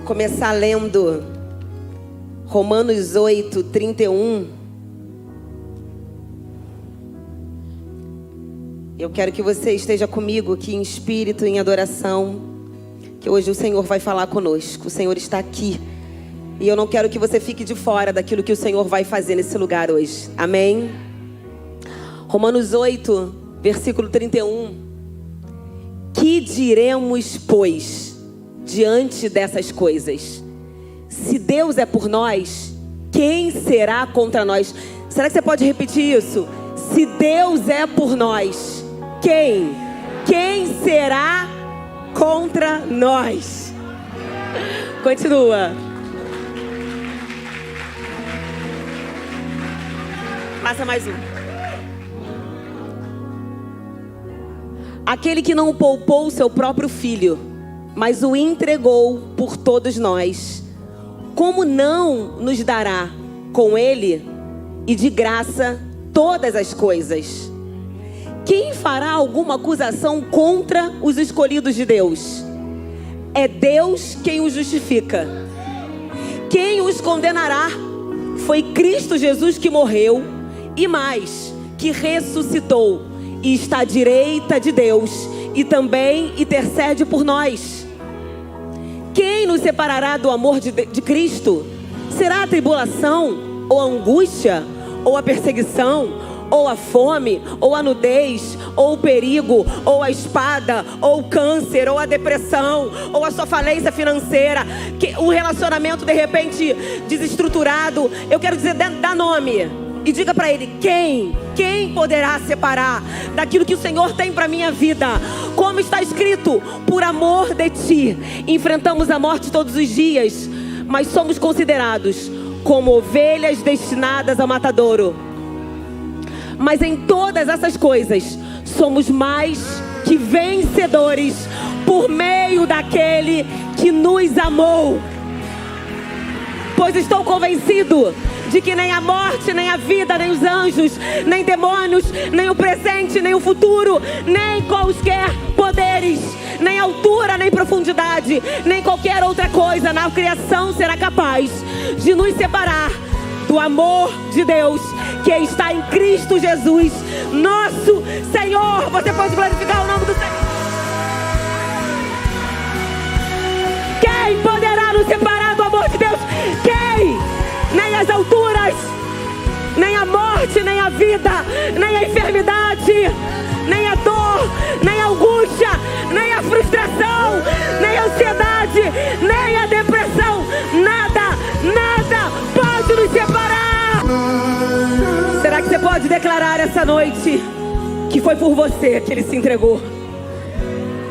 começar lendo Romanos 8, 31. Eu quero que você esteja comigo aqui em espírito, em adoração, que hoje o Senhor vai falar conosco. O Senhor está aqui. E eu não quero que você fique de fora daquilo que o Senhor vai fazer nesse lugar hoje. Amém? Romanos 8, versículo 31. Que diremos, pois, diante dessas coisas? Se Deus é por nós, quem será contra nós? Será que você pode repetir isso? Se Deus é por nós, quem? Quem será contra nós? Continua. Passa mais um. Aquele que não poupou seu próprio filho, mas o entregou por todos nós, como não nos dará com ele e de graça todas as coisas? Quem fará alguma acusação contra os escolhidos de Deus? É Deus quem os justifica. Quem os condenará? Foi Cristo Jesus que morreu e mais, que ressuscitou e está à direita de Deus e também intercede por nós. Quem nos separará do amor de Cristo? Será a tribulação, ou a angústia, ou a perseguição, ou a fome, ou a nudez, ou o perigo, ou a espada, ou o câncer, ou a depressão, ou a sua falência financeira, um relacionamento de repente desestruturado? Eu quero dizer, dá nome e diga para ele: quem poderá separar daquilo que o Senhor tem para minha vida? Como está escrito: por amor de ti enfrentamos a morte todos os dias, mas somos considerados como ovelhas destinadas ao matadouro. Mas em todas essas coisas somos mais que vencedores por meio daquele que nos amou. Pois estou convencido de que nem a morte, nem a vida, nem os anjos, nem demônios, nem o presente, nem o futuro, nem quaisquer poderes, nem altura, nem profundidade, nem qualquer outra coisa na criação será capaz de nos separar do amor de Deus que está em Cristo Jesus, nosso Senhor. Você pode glorificar o nome do Senhor. Quem poderá nos separar do amor de Deus? Quem? Nem as alturas, nem a morte, nem a vida, nem a enfermidade, nem a dor, nem a angústia, nem a frustração, nem a ansiedade, nem a depressão. Nada pode nos separar. Será que você pode declarar essa noite que foi por você que Ele se entregou?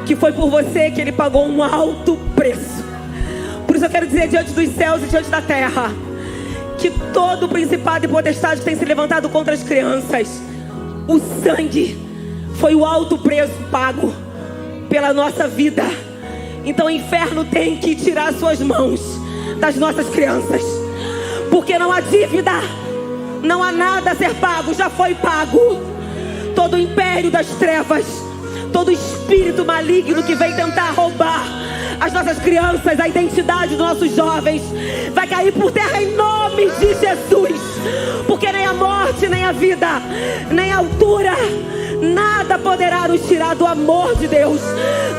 Que foi por você que Ele pagou um alto preço? Por isso eu quero dizer diante dos céus e diante da terra, que todo principado e potestade que tem se levantado contra as crianças, o sangue foi o alto preço pago pela nossa vida. Então o inferno tem que tirar suas mãos das nossas crianças, porque não há dívida, não há nada a ser pago, já foi pago. Todo o império das trevas, todo espírito maligno que vem tentar roubar as nossas crianças, a identidade dos nossos jovens, vai cair por terra em nome de Jesus. Porque nem a morte, nem a vida, nem a altura, nada poderá nos tirar do amor de Deus.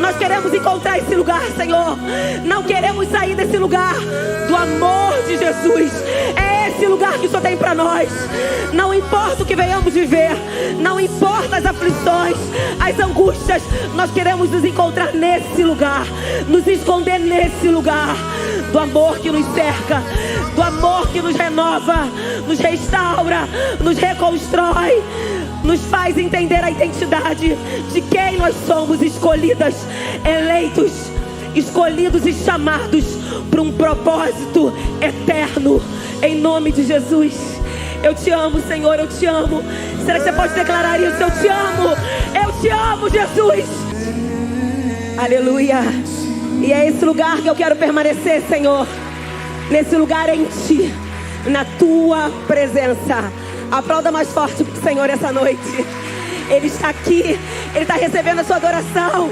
Nós queremos encontrar esse lugar, Senhor. Não queremos sair desse lugar do amor de Jesus. É esse lugar que o Senhor tem para nós. Não importa o que venhamos viver, não importa as aflições, as angústias, nós queremos nos encontrar nesse lugar, nos esconder nesse lugar do amor que nos cerca, do amor que nos renova, nos restaura, nos reconstrói, nos faz entender a identidade de quem nós somos, escolhidas, eleitos, escolhidos e chamados para um propósito eterno, em nome de Jesus. Eu te amo, Senhor, eu te amo. Será que você pode declarar isso? Eu te amo, Jesus. Aleluia. E é esse lugar que eu quero permanecer, Senhor. Nesse lugar em Ti, na Tua presença. Aplauda mais forte pro Senhor essa noite. Ele está aqui, Ele está recebendo a sua adoração,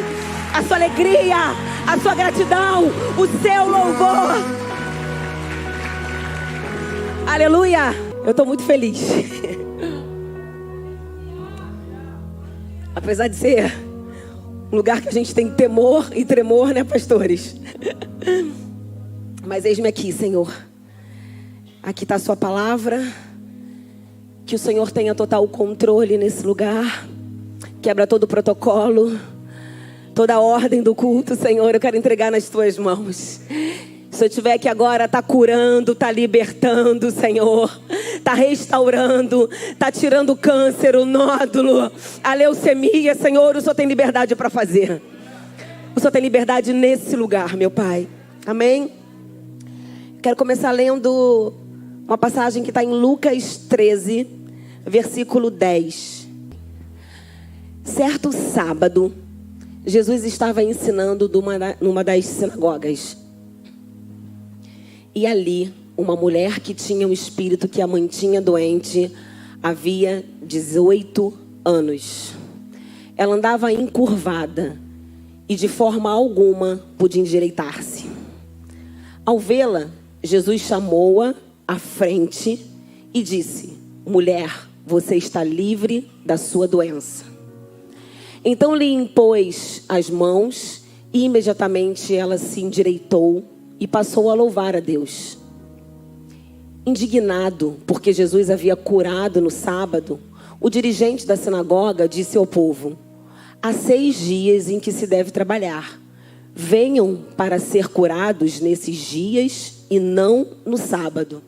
a sua alegria, a sua gratidão, o seu louvor. Aleluia! Eu estou muito feliz. Apesar de ser um lugar que a gente tem temor e tremor, né, pastores? Mas eis-me aqui, Senhor. Aqui está a sua palavra. Que o Senhor tenha total controle nesse lugar. Quebra todo o protocolo, toda a ordem do culto, Senhor. Eu quero entregar nas tuas mãos. Se eu estiver aqui agora, está curando, está libertando, Senhor. Está restaurando, está tirando o câncer, o nódulo, a leucemia, Senhor. O Senhor tem liberdade para fazer. O Senhor tem liberdade nesse lugar, meu Pai. Amém? Quero começar lendo uma passagem que está em Lucas 13, versículo 10. Certo sábado, Jesus estava ensinando numa das sinagogas. E ali, uma mulher que tinha um espírito que a mantinha doente havia 18 anos. Ela andava encurvada e de forma alguma podia endireitar-se. Ao vê-la, Jesus chamou-a à frente e disse: mulher, você está livre da sua doença. Então lhe impôs as mãos e imediatamente ela se endireitou e passou a louvar a Deus. Indignado porque Jesus havia curado no sábado, o dirigente da sinagoga disse ao povo: há 6 dias em que se deve trabalhar. Venham para ser curados nesses dias e não no sábado.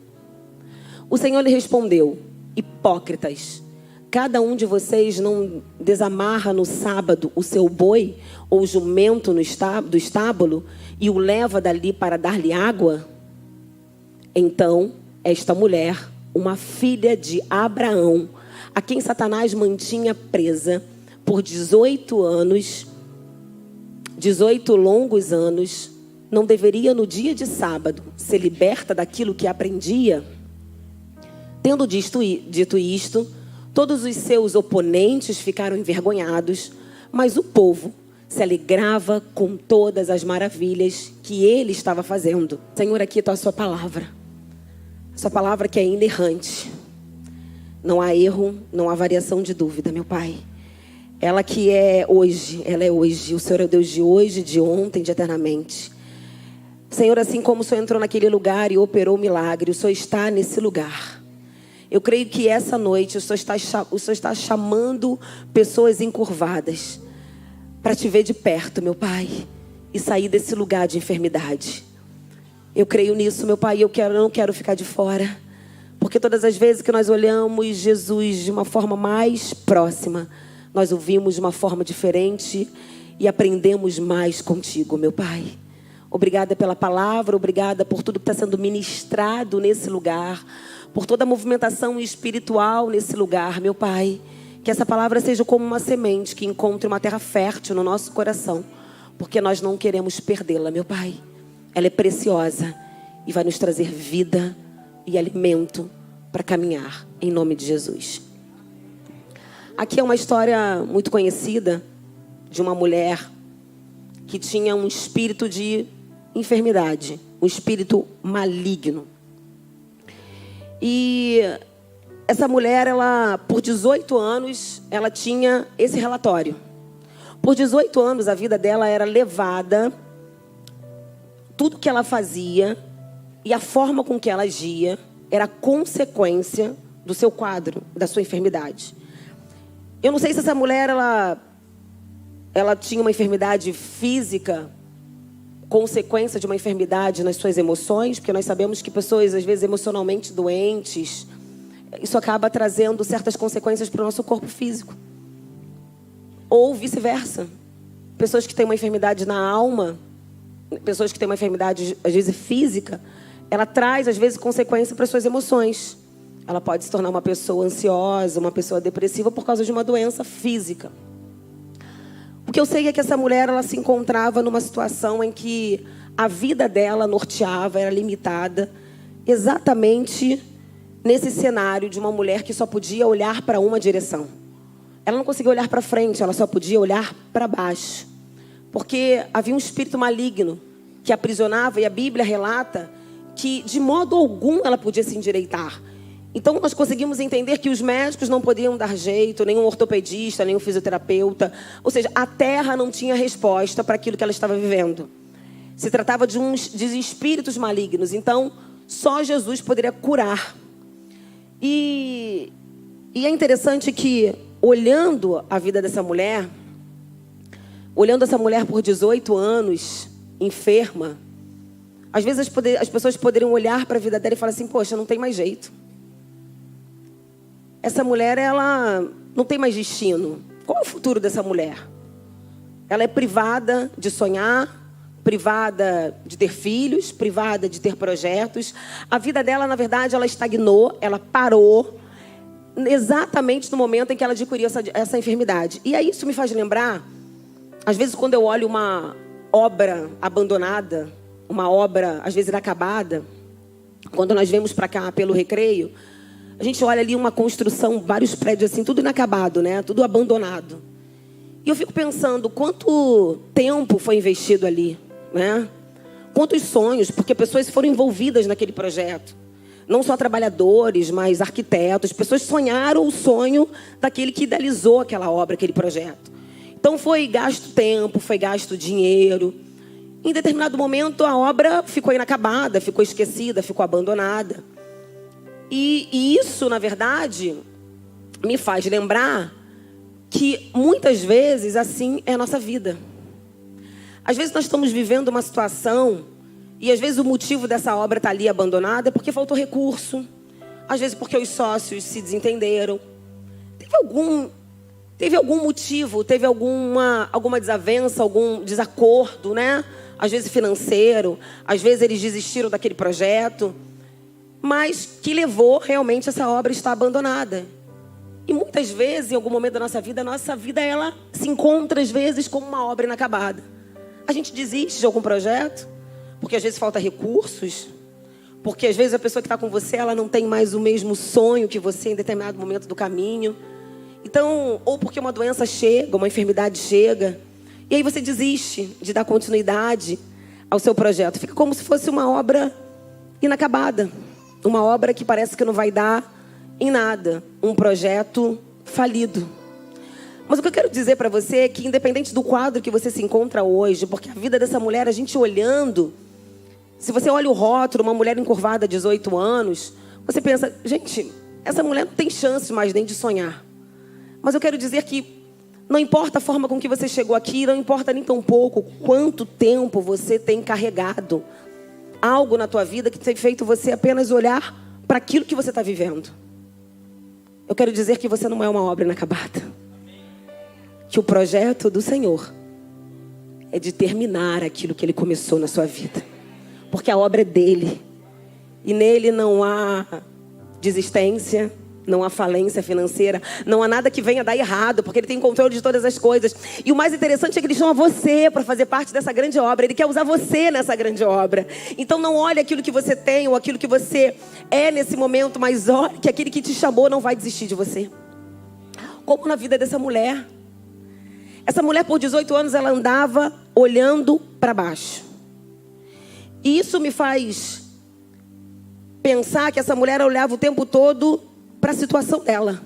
O Senhor lhe respondeu: hipócritas, cada um de vocês não desamarra no sábado o seu boi ou jumento do estábulo e o leva dali para dar-lhe água? Então, esta mulher, uma filha de Abraão, a quem Satanás mantinha presa por 18 longos anos, não deveria no dia de sábado ser liberta daquilo que aprendia? Tendo dito isto, todos os seus oponentes ficaram envergonhados, mas o povo se alegrava com todas as maravilhas que ele estava fazendo. Senhor, aqui está a sua palavra. Sua palavra que é inerrante. Não há erro, não há variação de dúvida, meu Pai. Ela que é hoje, ela é hoje. O Senhor é o Deus de hoje, de ontem, de eternamente. Senhor, assim como o Senhor entrou naquele lugar e operou o milagre, o Senhor está nesse lugar. Eu creio que essa noite o Senhor está chamando pessoas encurvadas para te ver de perto, meu Pai, e sair desse lugar de enfermidade. Eu creio nisso, meu Pai, e eu não quero ficar de fora. Porque todas as vezes que nós olhamos Jesus de uma forma mais próxima, nós o vimos de uma forma diferente e aprendemos mais contigo, meu Pai. Obrigada pela palavra, obrigada por tudo que está sendo ministrado nesse lugar, por toda a movimentação espiritual nesse lugar, meu Pai. Que essa palavra seja como uma semente que encontre uma terra fértil no nosso coração, porque nós não queremos perdê-la, meu Pai. Ela é preciosa e vai nos trazer vida e alimento para caminhar, em nome de Jesus. Aqui é uma história muito conhecida de uma mulher que tinha um espírito de enfermidade, um espírito maligno. E essa mulher, ela, por 18 anos, ela tinha esse relatório. Por 18 anos, a vida dela era levada, tudo que ela fazia e a forma com que ela agia era consequência do seu quadro, da sua enfermidade. Eu não sei se essa mulher, ela tinha uma enfermidade física, consequência de uma enfermidade nas suas emoções, porque nós sabemos que pessoas, às vezes, emocionalmente doentes, isso acaba trazendo certas consequências para o nosso corpo físico. Ou vice-versa. Pessoas que têm uma enfermidade na alma, pessoas que têm uma enfermidade, às vezes, física, ela traz, às vezes, consequência para as suas emoções. Ela pode se tornar uma pessoa ansiosa, uma pessoa depressiva por causa de uma doença física. O que eu sei é que essa mulher, ela se encontrava numa situação em que a vida dela norteava, era limitada, exatamente nesse cenário de uma mulher que só podia olhar para uma direção. Ela não conseguia olhar para frente, ela só podia olhar para baixo. porque havia um espírito maligno que aprisionava, e a Bíblia relata que de modo algum ela podia se endireitar. Então nós conseguimos entender que os médicos não podiam dar jeito, nenhum ortopedista, nenhum fisioterapeuta. Ou seja, a terra não tinha resposta para aquilo que ela estava vivendo. Se tratava de espíritos malignos. Então, só Jesus poderia curar. E é interessante que, olhando a vida dessa mulher, olhando essa mulher por 18 anos, enferma, às vezes as pessoas poderiam olhar para a vida dela e falar assim, poxa, não tem mais jeito. Essa mulher, ela não tem mais destino. Qual é o futuro dessa mulher? Ela é privada de sonhar, privada de ter filhos, privada de ter projetos. A vida dela, na verdade, ela estagnou, ela parou exatamente no momento em que ela adquiriu essa enfermidade. E aí isso me faz lembrar, às vezes quando eu olho uma obra abandonada, uma obra às vezes inacabada, quando nós vemos para cá pelo Recreio, a gente olha ali uma construção, vários prédios assim, tudo inacabado, né? Tudo abandonado. E eu fico pensando, quanto tempo foi investido ali, né? Quantos sonhos, porque pessoas foram envolvidas naquele projeto. Não só trabalhadores, mas arquitetos. Pessoas sonharam o sonho daquele que idealizou aquela obra, aquele projeto. Então foi gasto tempo, foi gasto dinheiro. Em determinado momento a obra ficou inacabada, ficou esquecida, ficou abandonada. E isso, na verdade, me faz lembrar que muitas vezes assim é a nossa vida. Às vezes nós estamos vivendo uma situação e às vezes o motivo dessa obra estar ali abandonada é porque faltou recurso. Às vezes porque os sócios se desentenderam. Teve algum motivo, teve alguma desavença, algum desacordo, né? Às vezes financeiro, às vezes eles desistiram daquele projeto. Mas que levou realmente essa obra a estar abandonada. E muitas vezes, em algum momento da nossa vida ela se encontra às vezes como uma obra inacabada. A gente desiste de algum projeto, porque às vezes falta recursos, porque às vezes a pessoa que está com você, ela não tem mais o mesmo sonho que você em determinado momento do caminho. Então, ou porque uma doença chega, uma enfermidade chega, e aí você desiste de dar continuidade ao seu projeto. Fica como se fosse uma obra inacabada. Uma obra que parece que não vai dar em nada. Um projeto falido. Mas o que eu quero dizer para você é que, independente do quadro que você se encontra hoje, porque a vida dessa mulher, a gente olhando, se você olha o rótulo, uma mulher encurvada de 18 anos, você pensa, gente, essa mulher não tem chance mais nem de sonhar. Mas eu quero dizer que não importa a forma com que você chegou aqui, não importa nem tão pouco quanto tempo você tem carregado algo na tua vida que tem feito você apenas olhar para aquilo que você está vivendo. Eu quero dizer que você não é uma obra inacabada. Que o projeto do Senhor é de terminar aquilo que Ele começou na sua vida. Porque a obra é dEle. E nele não há desistência, não há falência financeira, não há nada que venha dar errado, porque Ele tem controle de todas as coisas. E o mais interessante é que Ele chama você para fazer parte dessa grande obra. Ele quer usar você nessa grande obra. Então não olhe aquilo que você tem ou aquilo que você é nesse momento, mas olhe que aquele que te chamou não vai desistir de você. Como na vida dessa mulher. Essa mulher por 18 anos ela andava olhando para baixo. E isso me faz pensar que essa mulher olhava o tempo todo para a situação dela.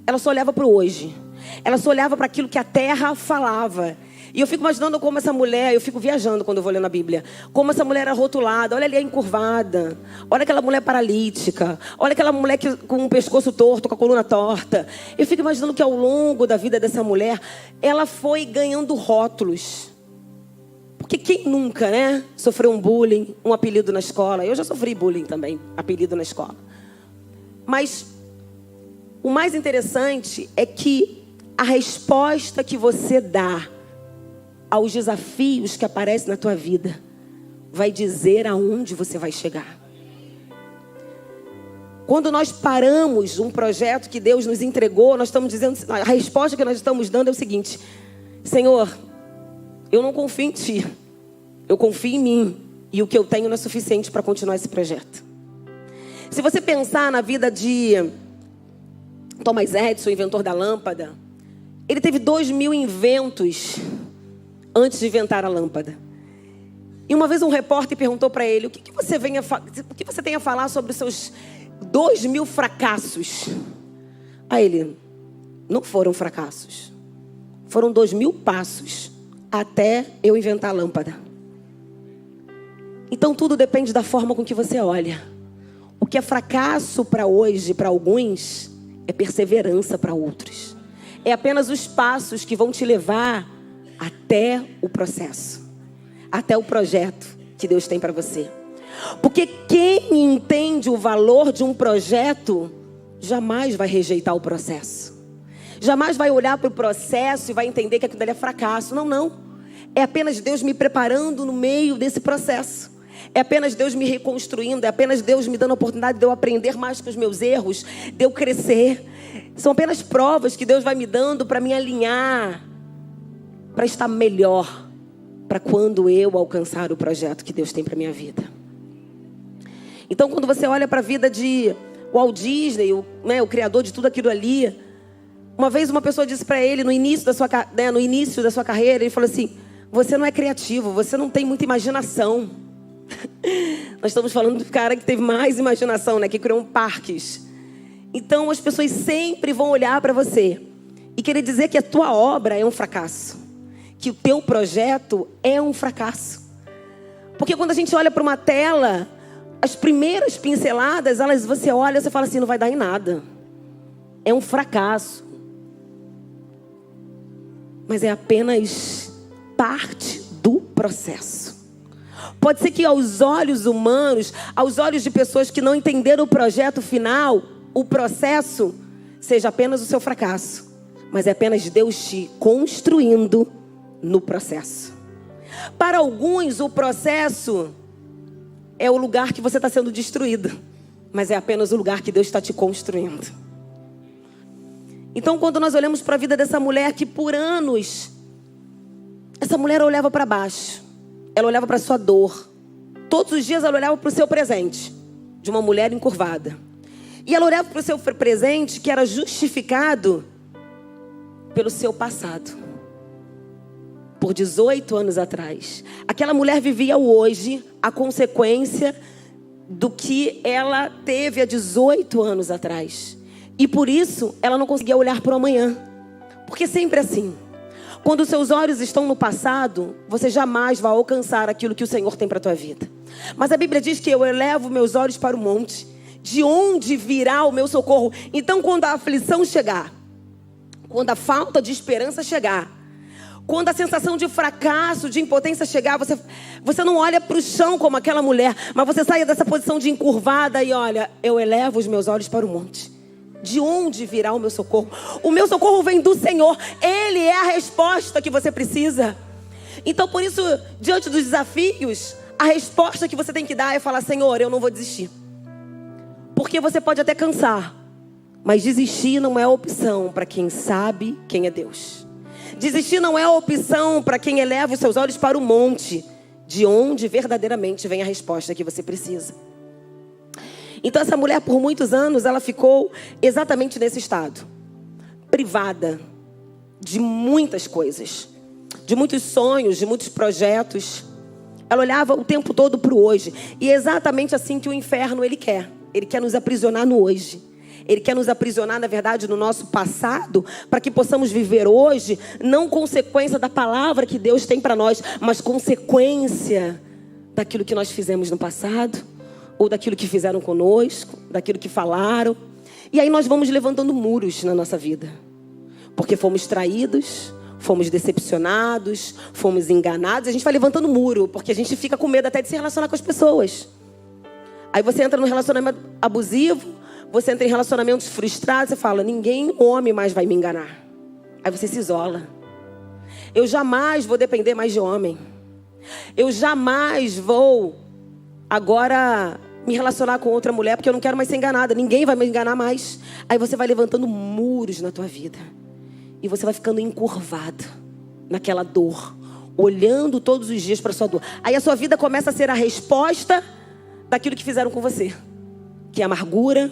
Ela só olhava para o hoje. Ela só olhava para aquilo que a terra falava. E eu fico imaginando como essa mulher, eu fico viajando quando eu vou lendo a Bíblia, como essa mulher era rotulada, olha ali a encurvada, olha aquela mulher paralítica, olha aquela mulher com o pescoço torto, com a coluna torta. Eu fico imaginando que ao longo da vida dessa mulher, ela foi ganhando rótulos. Porque quem nunca, né, sofreu um bullying, um apelido na escola? Eu já sofri bullying também, apelido na escola. Mas o mais interessante é que a resposta que você dá aos desafios que aparecem na tua vida vai dizer aonde você vai chegar. Quando nós paramos um projeto que Deus nos entregou, nós estamos dizendo, a resposta que nós estamos dando é o seguinte: Senhor, eu não confio em Ti, eu confio em mim, e o que eu tenho não é suficiente para continuar esse projeto. Se você pensar na vida de Thomas Edison, inventor da lâmpada, ele teve 2000 inventos antes de inventar a lâmpada. E uma vez um repórter perguntou para ele: o que você tem a falar sobre os seus 2.000 fracassos? Aí ele: não foram fracassos, foram 2.000 passos até eu inventar a lâmpada. Então tudo depende da forma com que você olha. O que é fracasso para hoje, para alguns, é perseverança para outros. É apenas os passos que vão te levar até o processo, até o projeto que Deus tem para você. Porque quem entende o valor de um projeto jamais vai rejeitar o processo. Jamais vai olhar para o processo e vai entender que aquilo ali é fracasso. Não, não. É apenas Deus me preparando no meio desse processo. É apenas Deus me reconstruindo. É apenas Deus me dando a oportunidade de eu aprender mais com os meus erros, de eu crescer. São apenas provas que Deus vai me dando para me alinhar, para estar melhor, para quando eu alcançar o projeto que Deus tem para minha vida. Então, quando você olha para a vida de Walt Disney, o criador de tudo aquilo ali, uma vez uma pessoa disse para ele, no início da sua carreira, ele falou assim: você não é criativo, você não tem muita imaginação. Nós estamos falando do cara que teve mais imaginação, que criou parques. Então as pessoas sempre vão olhar para você e querer dizer que a tua obra é um fracasso, que o teu projeto é um fracasso. Porque quando a gente olha para uma tela, as primeiras pinceladas, você olha e você fala assim: não vai dar em nada, é um fracasso. Mas é apenas parte do processo. Pode ser que aos olhos humanos, aos olhos de pessoas que não entenderam o projeto final, o processo seja apenas o seu fracasso. Mas é apenas Deus te construindo no processo. Para alguns, o processo é o lugar que você está sendo destruído. Mas é apenas o lugar que Deus está te construindo. Então, quando nós olhamos para a vida dessa mulher que por anos, essa mulher olhava para baixo. Ela olhava para a sua dor. Todos os dias ela olhava para o seu presente, de uma mulher encurvada. E ela olhava para o seu presente que era justificado pelo seu passado. Por 18 anos atrás. Aquela mulher vivia o hoje, a consequência do que ela teve há 18 anos atrás. E por isso ela não conseguia olhar para o amanhã. Porque sempre é assim. Quando os seus olhos estão no passado, você jamais vai alcançar aquilo que o Senhor tem para a tua vida. Mas a Bíblia diz que eu elevo meus olhos para o monte, de onde virá o meu socorro. Então, quando a aflição chegar, quando a falta de esperança chegar, quando a sensação de fracasso, de impotência chegar, você não olha para o chão como aquela mulher, mas você sai dessa posição de encurvada e olha: eu elevo os meus olhos para o monte. De onde virá o meu socorro? O meu socorro vem do Senhor. Ele é a resposta que você precisa. Então, por isso, diante dos desafios, a resposta que você tem que dar é falar: Senhor, eu não vou desistir. Porque você pode até cansar, mas desistir não é opção para quem sabe quem é Deus. Desistir não é opção para quem eleva os seus olhos para o monte, de onde verdadeiramente vem a resposta que você precisa. Então essa mulher, por muitos anos, ela ficou exatamente nesse estado. Privada de muitas coisas, de muitos sonhos, de muitos projetos. Ela olhava o tempo todo para o hoje. E é exatamente assim que o inferno ele quer. Ele quer nos aprisionar no hoje. Ele quer nos aprisionar, na verdade, no nosso passado, para que possamos viver hoje, não consequência da palavra que Deus tem para nós, mas consequência daquilo que nós fizemos no passado, ou daquilo que fizeram conosco, daquilo que falaram. E aí nós vamos levantando muros na nossa vida. Porque fomos traídos, fomos decepcionados, fomos enganados. A gente vai levantando muro, porque a gente fica com medo até de se relacionar com as pessoas. Aí você entra num relacionamento abusivo, você entra em relacionamentos frustrados, você fala: ninguém, homem, mais vai me enganar. Aí você se isola. Eu jamais vou depender mais de homem. Eu jamais vou agora me relacionar com outra mulher, porque eu não quero mais ser enganada. Ninguém vai me enganar mais. Aí você vai levantando muros na tua vida. E você vai ficando encurvado naquela dor, olhando todos os dias para a sua dor. Aí a sua vida começa a ser a resposta daquilo que fizeram com você. Que é amargura,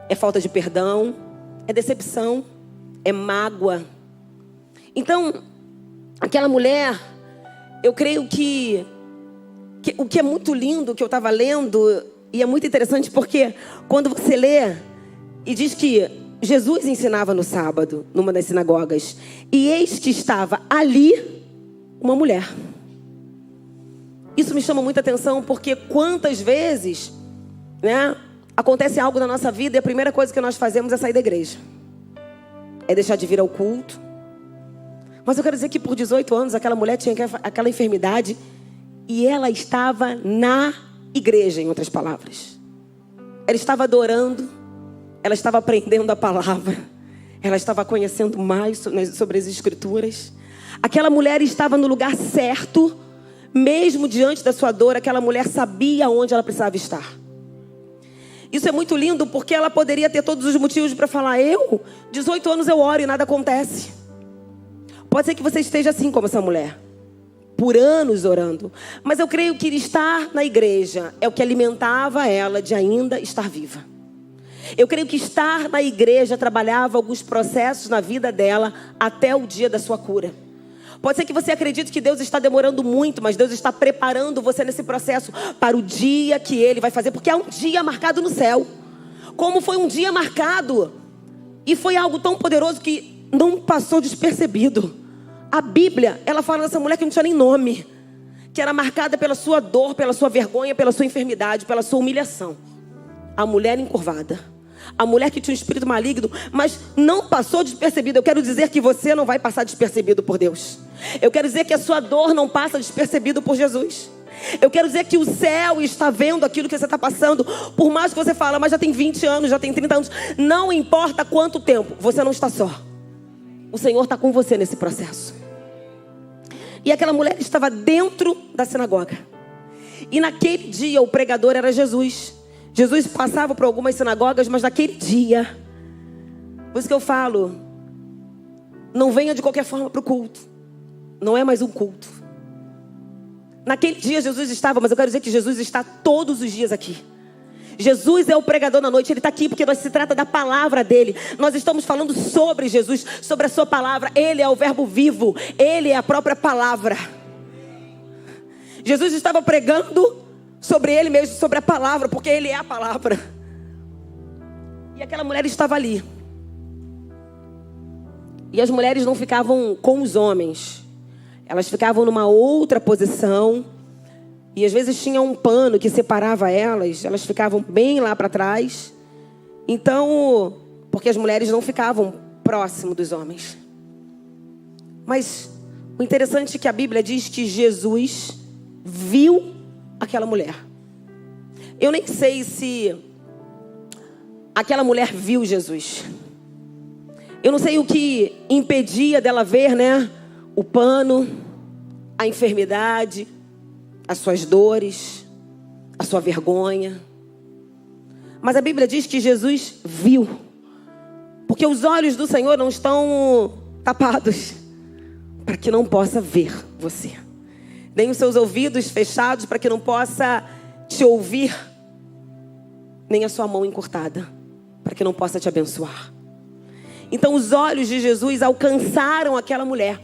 é falta de perdão, é decepção, é mágoa. Então, aquela mulher eu creio que o que é muito lindo, que eu estava lendo, e é muito interessante porque quando você lê e diz que Jesus ensinava no sábado, numa das sinagogas, e eis que estava ali uma mulher. Isso me chama muita atenção porque quantas vezes, né, acontece algo na nossa vida e a primeira coisa que nós fazemos é sair da igreja. É deixar de vir ao culto. Mas eu quero dizer que por 18 anos aquela mulher tinha aquela enfermidade e ela estava na igreja, em outras palavras. Ela estava adorando, ela estava aprendendo a palavra, ela estava conhecendo mais sobre as escrituras. Aquela mulher estava no lugar certo, mesmo diante da sua dor, aquela mulher sabia onde ela precisava estar. Isso é muito lindo porque ela poderia ter todos os motivos para falar: 18 anos eu oro e nada acontece. Pode ser que você esteja assim como essa mulher, por anos orando. Mas eu creio que estar na igreja é o que alimentava ela de ainda estar viva. Eu creio que estar na igreja trabalhava alguns processos na vida dela até o dia da sua cura. Pode ser que você acredite que Deus está demorando muito, mas Deus está preparando você nesse processo para o dia que Ele vai fazer. Porque há um dia marcado no céu. Como foi um dia marcado. E foi algo tão poderoso que não passou despercebido. A Bíblia, ela fala dessa mulher que não tinha nem nome. Que era marcada pela sua dor, pela sua vergonha, pela sua enfermidade, pela sua humilhação. A mulher encurvada. A mulher que tinha um espírito maligno, mas não passou despercebido. Eu quero dizer que você não vai passar despercebido por Deus. Eu quero dizer que a sua dor não passa despercebido por Jesus. Eu quero dizer que o céu está vendo aquilo que você está passando. Por mais que você fale, mas já tem 20 anos, já tem 30 anos. Não importa quanto tempo, você não está só. O Senhor está com você nesse processo. E aquela mulher estava dentro da sinagoga. E naquele dia o pregador era Jesus. Jesus passava por algumas sinagogas, mas naquele dia, por isso que eu falo, não venha de qualquer forma para o culto. Não é mais um culto. Naquele dia Jesus estava, mas eu quero dizer que Jesus está todos os dias aqui. Jesus é o pregador na noite, Ele está aqui porque se trata da palavra dEle. Nós estamos falando sobre Jesus, sobre a sua palavra. Ele é o verbo vivo, Ele é a própria palavra. Jesus estava pregando sobre Ele mesmo, sobre a palavra, porque Ele é a palavra. E aquela mulher estava ali. E as mulheres não ficavam com os homens. Elas ficavam numa outra posição. E às vezes tinha um pano que separava elas. Elas ficavam bem lá para trás. Então, porque as mulheres não ficavam próximo dos homens. Mas o interessante é que a Bíblia diz que Jesus viu aquela mulher. Eu nem sei se aquela mulher viu Jesus. Eu não sei o que impedia dela ver, né? O pano, a enfermidade, as suas dores, a sua vergonha. Mas a Bíblia diz que Jesus viu. Porque os olhos do Senhor não estão tapados para que não possa ver você. Nem os seus ouvidos fechados para que não possa te ouvir. Nem a sua mão encurtada para que não possa te abençoar. Então os olhos de Jesus alcançaram aquela mulher.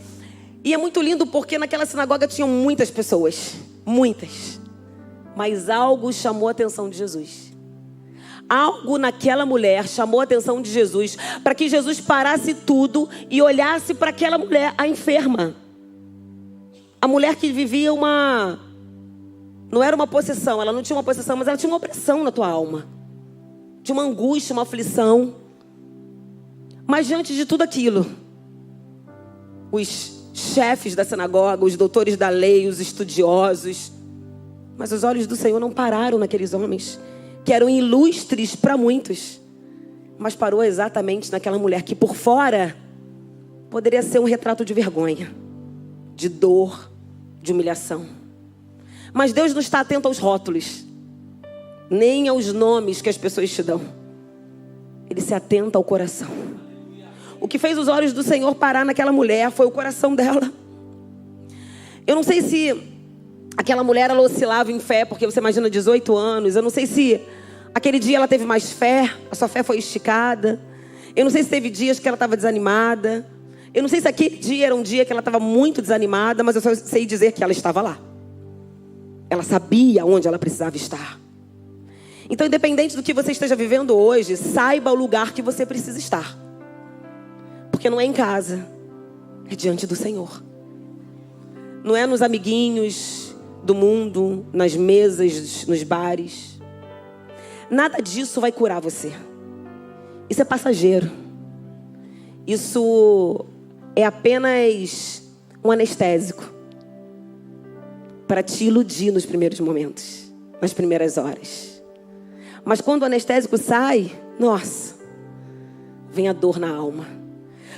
E é muito lindo porque naquela sinagoga tinham muitas pessoas. Muitas. Mas algo chamou a atenção de Jesus. Algo naquela mulher chamou a atenção de Jesus. Para que Jesus parasse tudo e olhasse para aquela mulher, a enferma. A mulher que vivia não era uma possessão, ela não tinha uma possessão, mas ela tinha uma opressão na tua alma. Tinha uma angústia, uma aflição. Mas diante de tudo aquilo, os chefes da sinagoga, os doutores da lei, os estudiosos, mas os olhos do Senhor não pararam naqueles homens, que eram ilustres para muitos, mas parou exatamente naquela mulher que por fora poderia ser um retrato de vergonha, de dor, de humilhação. Mas Deus não está atento aos rótulos, nem aos nomes que as pessoas te dão. Ele se atenta ao coração. O que fez os olhos do Senhor parar naquela mulher foi o coração dela. Eu não sei se aquela mulher ela oscilava em fé, porque você imagina 18 anos. Eu não sei se aquele dia ela teve mais fé, a sua fé foi esticada. Eu não sei se teve dias que ela estava desanimada. Eu não sei se aquele dia era um dia que ela estava muito desanimada, mas eu só sei dizer que ela estava lá. Ela sabia onde ela precisava estar. Então, independente do que você esteja vivendo hoje, saiba o lugar que você precisa estar. Porque não é em casa, é diante do Senhor. Não é nos amiguinhos do mundo, nas mesas, nos bares. Nada disso vai curar você. Isso é passageiro. Isso é apenas um anestésico para te iludir nos primeiros momentos, nas primeiras horas. Mas quando o anestésico sai, nossa, vem a dor na alma.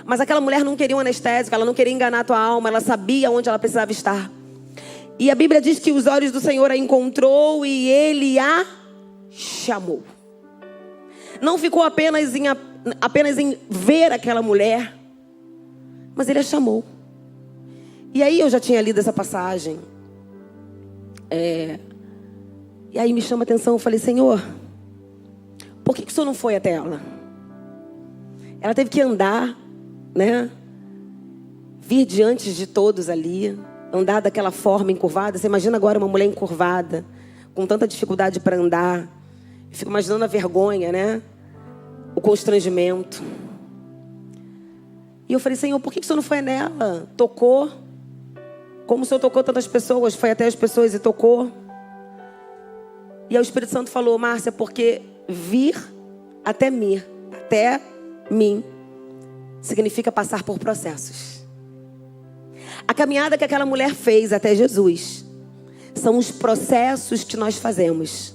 Mas aquela mulher não queria um anestésico, ela não queria enganar a tua alma, ela sabia onde ela precisava estar. E a Bíblia diz que os olhos do Senhor a encontrou e Ele a chamou. Não ficou apenas em ver aquela mulher, mas Ele a chamou. E aí eu já tinha lido essa passagem. E aí me chama a atenção, eu falei, Senhor, por que o Senhor não foi até ela? Ela teve que andar, né? Vir diante de todos ali, andar daquela forma encurvada. Você imagina agora uma mulher encurvada, com tanta dificuldade para andar. Eu fico imaginando a vergonha, né? O constrangimento. E eu falei, Senhor, por que o Senhor não foi nela? Tocou. Como o Senhor tocou tantas pessoas, foi até as pessoas e tocou. E aí o Espírito Santo falou, Márcia, porque vir até mim, significa passar por processos. A caminhada que aquela mulher fez até Jesus são os processos que nós fazemos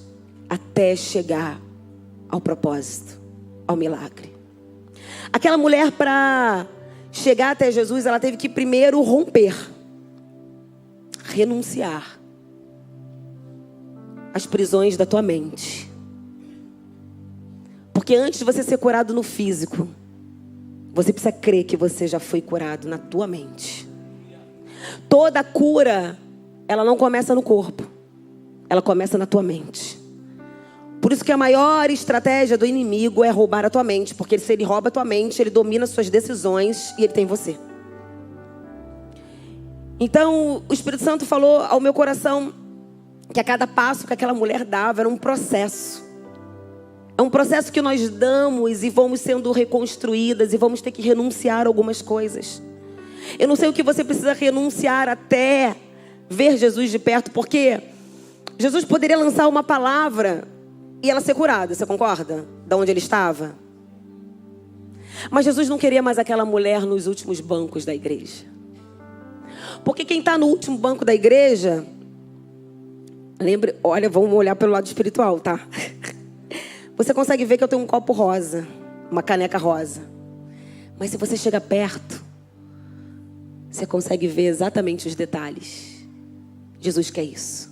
até chegar ao propósito, ao milagre. Aquela mulher, para chegar até Jesus, ela teve que primeiro romper, renunciar às prisões da tua mente. Porque antes de você ser curado no físico, você precisa crer que você já foi curado na tua mente. Toda cura, ela não começa no corpo, ela começa na tua mente. Por isso que a maior estratégia do inimigo é roubar a tua mente. Porque se ele rouba a tua mente, ele domina as suas decisões e ele tem você. Então, o Espírito Santo falou ao meu coração que a cada passo que aquela mulher dava era um processo. É um processo que nós damos e vamos sendo reconstruídas e vamos ter que renunciar a algumas coisas. Eu não sei o que você precisa renunciar até ver Jesus de perto, porque Jesus poderia lançar uma palavra e ela ser curada, você concorda? Da onde ele estava. Mas Jesus não queria mais aquela mulher nos últimos bancos da igreja. Porque quem está no último banco da igreja, lembre, olha, vamos olhar pelo lado espiritual, tá? Você consegue ver que eu tenho um copo rosa, uma caneca rosa. Mas se você chega perto, você consegue ver exatamente os detalhes. Jesus quer isso.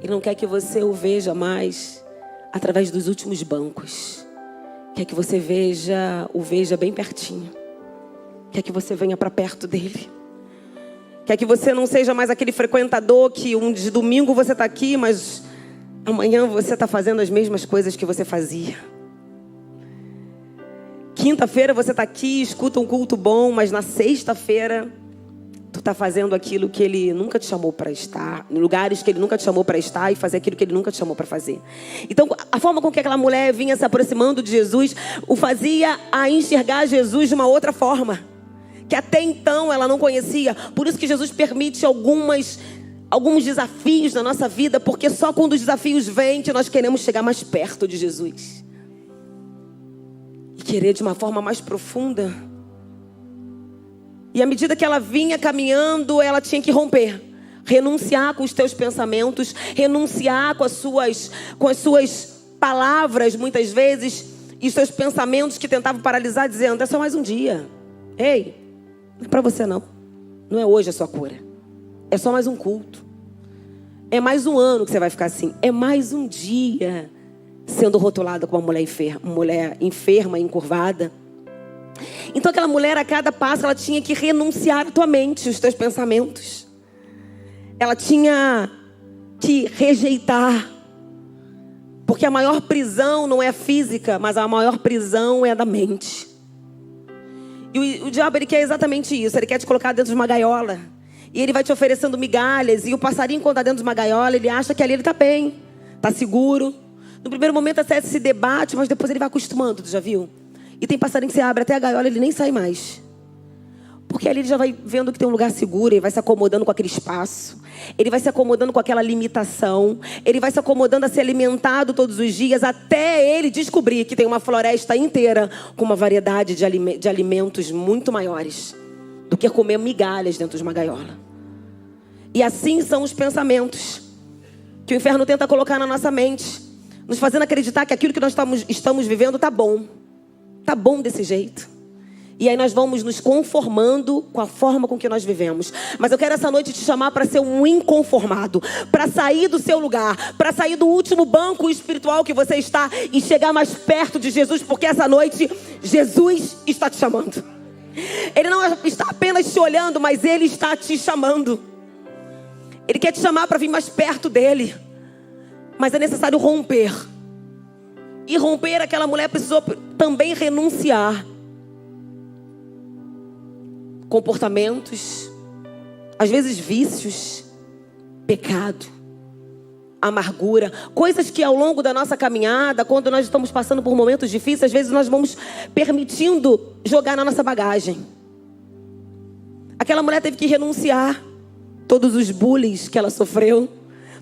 Ele não quer que você o veja mais através dos últimos bancos. Quer que você o veja bem pertinho. Quer que você venha para perto dele. Quer que você não seja mais aquele frequentador que de domingo você está aqui, mas amanhã você está fazendo as mesmas coisas que você fazia. Quinta-feira você está aqui, escuta um culto bom, mas na sexta-feira tu está fazendo aquilo que ele nunca te chamou para estar, em lugares que ele nunca te chamou para estar e fazer aquilo que ele nunca te chamou para fazer. Então, a forma com que aquela mulher vinha se aproximando de Jesus o fazia a enxergar Jesus de uma outra forma, que até então ela não conhecia. Por isso que Jesus permite alguns desafios na nossa vida, porque só quando os desafios vêm que nós queremos chegar mais perto de Jesus e querer de uma forma mais profunda. E à medida que ela vinha caminhando, ela tinha que romper, renunciar com os teus pensamentos, renunciar com as suas palavras, muitas vezes, e os seus pensamentos que tentavam paralisar, dizendo, é só mais um dia. Ei, não é para você não. Não é hoje a sua cura. É só mais um culto. É mais um ano que você vai ficar assim. É mais um dia sendo rotulada como uma mulher enferma, encurvada. Então aquela mulher, a cada passo, ela tinha que renunciar à tua mente, os teus pensamentos. Ela tinha que rejeitar. Porque a maior prisão não é física, mas a maior prisão é a da mente. E o diabo, ele quer exatamente isso. Ele quer te colocar dentro de uma gaiola. E ele vai te oferecendo migalhas. E o passarinho, quando está dentro de uma gaiola, ele acha que ali ele está bem, está seguro. No primeiro momento até se debate, mas depois ele vai acostumando, tu já viu? E tem passarinho que você abre até a gaiola, ele nem sai mais. Porque ali ele já vai vendo que tem um lugar seguro, ele vai se acomodando com aquele espaço. Ele vai se acomodando com aquela limitação. Ele vai se acomodando a ser alimentado todos os dias, até ele descobrir que tem uma floresta inteira com uma variedade de alimentos muito maiores do que comer migalhas dentro de uma gaiola. E assim são os pensamentos que o inferno tenta colocar na nossa mente, nos fazendo acreditar que aquilo que nós estamos vivendo está bom. Está bom desse jeito. E aí nós vamos nos conformando com a forma com que nós vivemos. Mas eu quero essa noite te chamar para ser um inconformado. Para sair do seu lugar. Para sair do último banco espiritual que você está e chegar mais perto de Jesus. Porque essa noite Jesus está te chamando. Ele não está apenas te olhando, mas Ele está te chamando. Ele quer te chamar para vir mais perto dEle. Mas é necessário romper. E romper, aquela mulher precisou também renunciar. Comportamentos, às vezes vícios, pecado, amargura, coisas que ao longo da nossa caminhada, quando nós estamos passando por momentos difíceis, às vezes nós vamos permitindo jogar na nossa bagagem. Aquela mulher teve que renunciar todos os bullying que ela sofreu,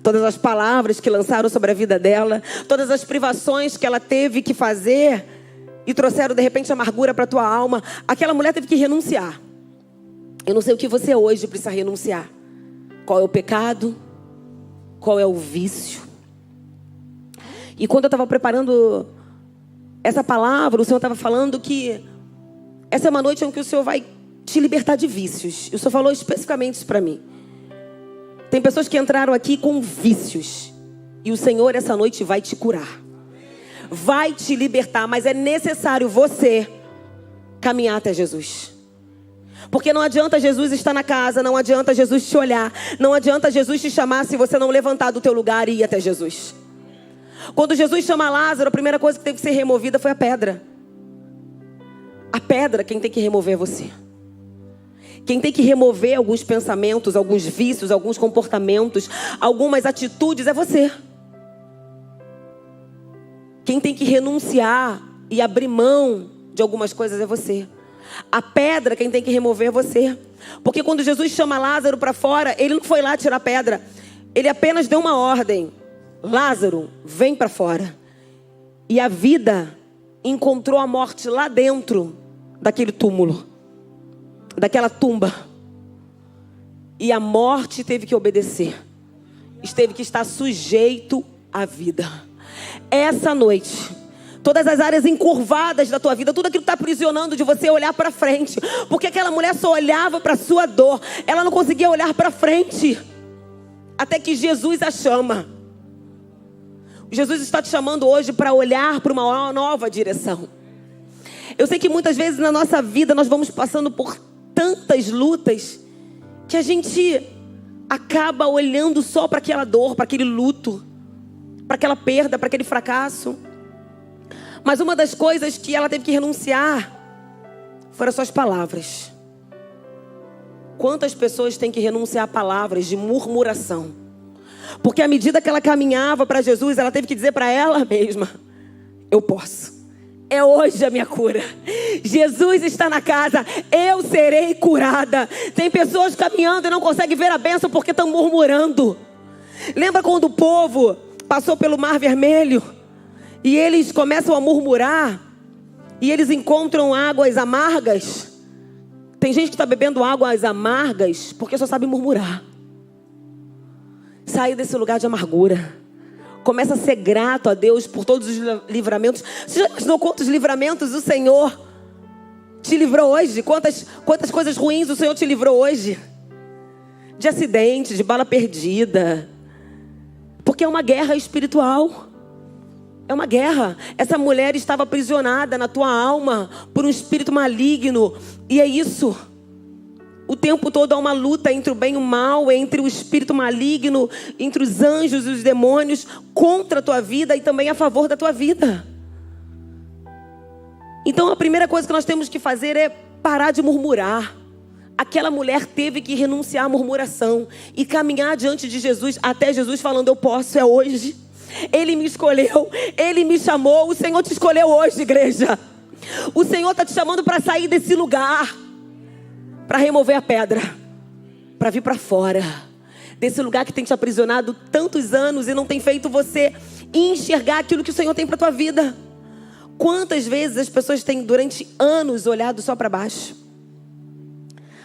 todas as palavras que lançaram sobre a vida dela, todas as privações que ela teve que fazer e trouxeram de repente amargura para a tua alma. Aquela mulher teve que renunciar. Eu não sei o que você hoje precisa renunciar. Qual é o pecado? Qual é o vício? E quando eu estava preparando essa palavra, o Senhor estava falando que essa é uma noite em que o Senhor vai te libertar de vícios. O Senhor falou especificamente isso para mim. Tem pessoas que entraram aqui com vícios. E o Senhor essa noite vai te curar. Vai te libertar. Mas é necessário você caminhar até Jesus. Porque não adianta Jesus estar na casa, não adianta Jesus te olhar, não adianta Jesus te chamar se você não levantar do teu lugar e ir até Jesus. Quando Jesus chama Lázaro, a primeira coisa que teve que ser removida foi a pedra. A pedra, quem tem que remover é você. Quem tem que remover alguns pensamentos, alguns vícios, alguns comportamentos, algumas atitudes é você. Quem tem que renunciar e abrir mão de algumas coisas é você. A pedra, quem tem que remover é você. Porque quando Jesus chama Lázaro para fora, ele não foi lá tirar a pedra. Ele apenas deu uma ordem. Lázaro, vem para fora. E a vida encontrou a morte lá dentro daquele túmulo, daquela tumba. E a morte teve que obedecer. Teve que estar sujeito à vida. Essa noite, todas as áreas encurvadas da tua vida, tudo aquilo que está aprisionando de você olhar para frente. Porque aquela mulher só olhava para a sua dor. Ela não conseguia olhar para frente. Até que Jesus a chama. Jesus está te chamando hoje para olhar para uma nova direção. Eu sei que muitas vezes na nossa vida nós vamos passando por tantas lutas que a gente acaba olhando só para aquela dor, para aquele luto, para aquela perda, para aquele fracasso. Mas uma das coisas que ela teve que renunciar foram as suas palavras. Quantas pessoas têm que renunciar a palavras de murmuração? Porque à medida que ela caminhava para Jesus, ela teve que dizer para ela mesma: eu posso. É hoje a minha cura. Jesus está na casa, eu serei curada. Tem pessoas caminhando e não conseguem ver a bênção porque estão murmurando. Lembra quando o povo passou pelo Mar Vermelho? E eles começam a murmurar. E eles encontram águas amargas. Tem gente que está bebendo águas amargas porque só sabe murmurar. Sai desse lugar de amargura. Começa a ser grato a Deus por todos os livramentos. Você já imaginou quantos livramentos o Senhor te livrou hoje? Quantas coisas ruins o Senhor te livrou hoje? De acidente, de bala perdida. Porque é uma guerra espiritual. É uma guerra. Essa mulher estava aprisionada na tua alma por um espírito maligno. E é isso. O tempo todo há uma luta entre o bem e o mal, entre o espírito maligno, entre os anjos e os demônios, contra a tua vida e também a favor da tua vida. Então a primeira coisa que nós temos que fazer é parar de murmurar. Aquela mulher teve que renunciar à murmuração e caminhar diante de Jesus, até Jesus falando: eu posso, é hoje. Ele me escolheu, Ele me chamou. O Senhor te escolheu hoje, igreja. O Senhor está te chamando para sair desse lugar, para remover a pedra, para vir para fora desse lugar que tem te aprisionado tantos anos e não tem feito você enxergar aquilo que o Senhor tem para a tua vida. Quantas vezes as pessoas têm durante anos olhado só para baixo,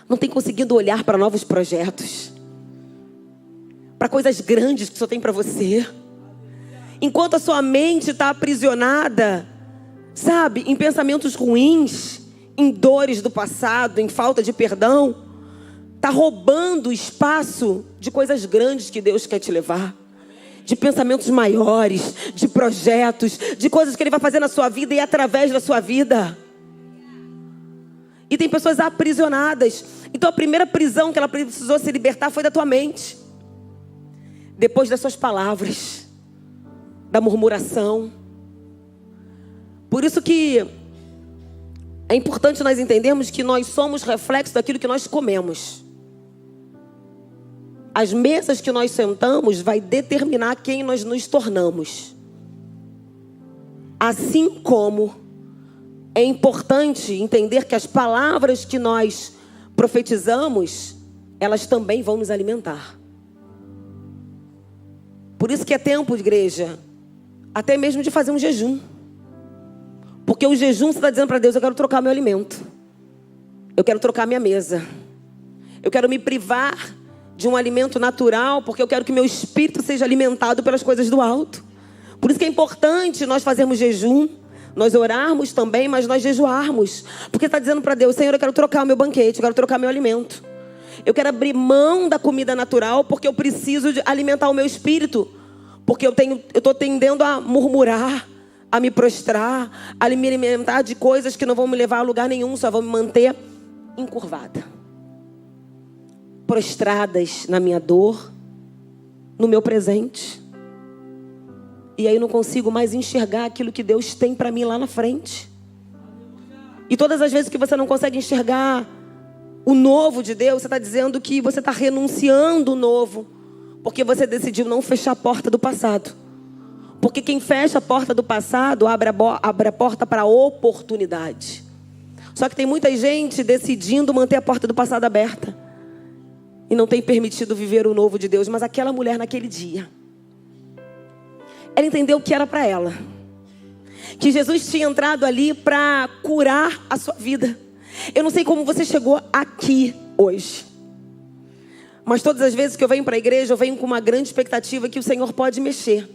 não tem conseguido olhar para novos projetos, para coisas grandes que só tem para você, enquanto a sua mente está aprisionada, sabe, em pensamentos ruins, em dores do passado, em falta de perdão, está roubando espaço de coisas grandes que Deus quer te levar, de pensamentos maiores, de projetos, de coisas que Ele vai fazer na sua vida e através da sua vida. E tem pessoas aprisionadas. Então a primeira prisão que ela precisou se libertar foi da tua mente, depois das suas palavras, da murmuração. Por isso que é importante nós entendermos que nós somos reflexo daquilo que nós comemos. As mesas que nós sentamos vai determinar quem nós nos tornamos. Assim como é importante entender que as palavras que nós profetizamos, elas também vão nos alimentar. Por isso que é tempo, igreja, até mesmo de fazer um jejum. Porque o jejum, você está dizendo para Deus: eu quero trocar meu alimento, eu quero trocar minha mesa, eu quero me privar de um alimento natural, porque eu quero que meu espírito seja alimentado pelas coisas do alto. Por isso que é importante nós fazermos jejum, nós orarmos também, mas nós jejuarmos. Porque está dizendo para Deus: Senhor, eu quero trocar o meu banquete, eu quero trocar meu alimento. Eu quero abrir mão da comida natural, porque eu preciso de alimentar o meu espírito. Porque eu estou tendendo a murmurar, a me prostrar, a me alimentar de coisas que não vão me levar a lugar nenhum, só vão me manter encurvada, prostradas na minha dor, no meu presente. E aí eu não consigo mais enxergar aquilo que Deus tem para mim lá na frente. E todas as vezes que você não consegue enxergar o novo de Deus, você está dizendo que você está renunciando o novo, porque você decidiu não fechar a porta do passado. Porque quem fecha a porta do passado abre a porta para a oportunidade. Só que tem muita gente decidindo manter a porta do passado aberta e não tem permitido viver o novo de Deus. Mas aquela mulher naquele dia, ela entendeu o que era para ela, que Jesus tinha entrado ali para curar a sua vida. Eu não sei como você chegou aqui hoje, mas todas as vezes que eu venho para a igreja, eu venho com uma grande expectativa que o Senhor pode mexer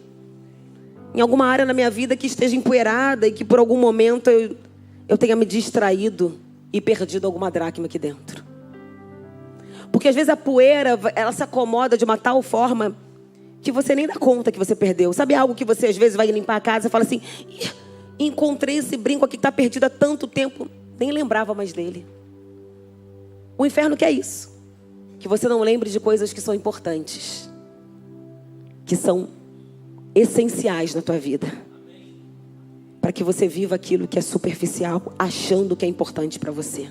em alguma área na minha vida que esteja empoeirada e que por algum momento eu tenha me distraído e perdido alguma dracma aqui dentro. Porque às vezes a poeira, ela se acomoda de uma tal forma que você nem dá conta que você perdeu. Sabe algo que você às vezes vai limpar a casa e fala assim: encontrei esse brinco aqui que está perdido há tanto tempo, nem lembrava mais dele. O inferno quer isso, que você não lembre de coisas que são importantes, que são essenciais na tua vida, para que você viva aquilo que é superficial, achando que é importante para você.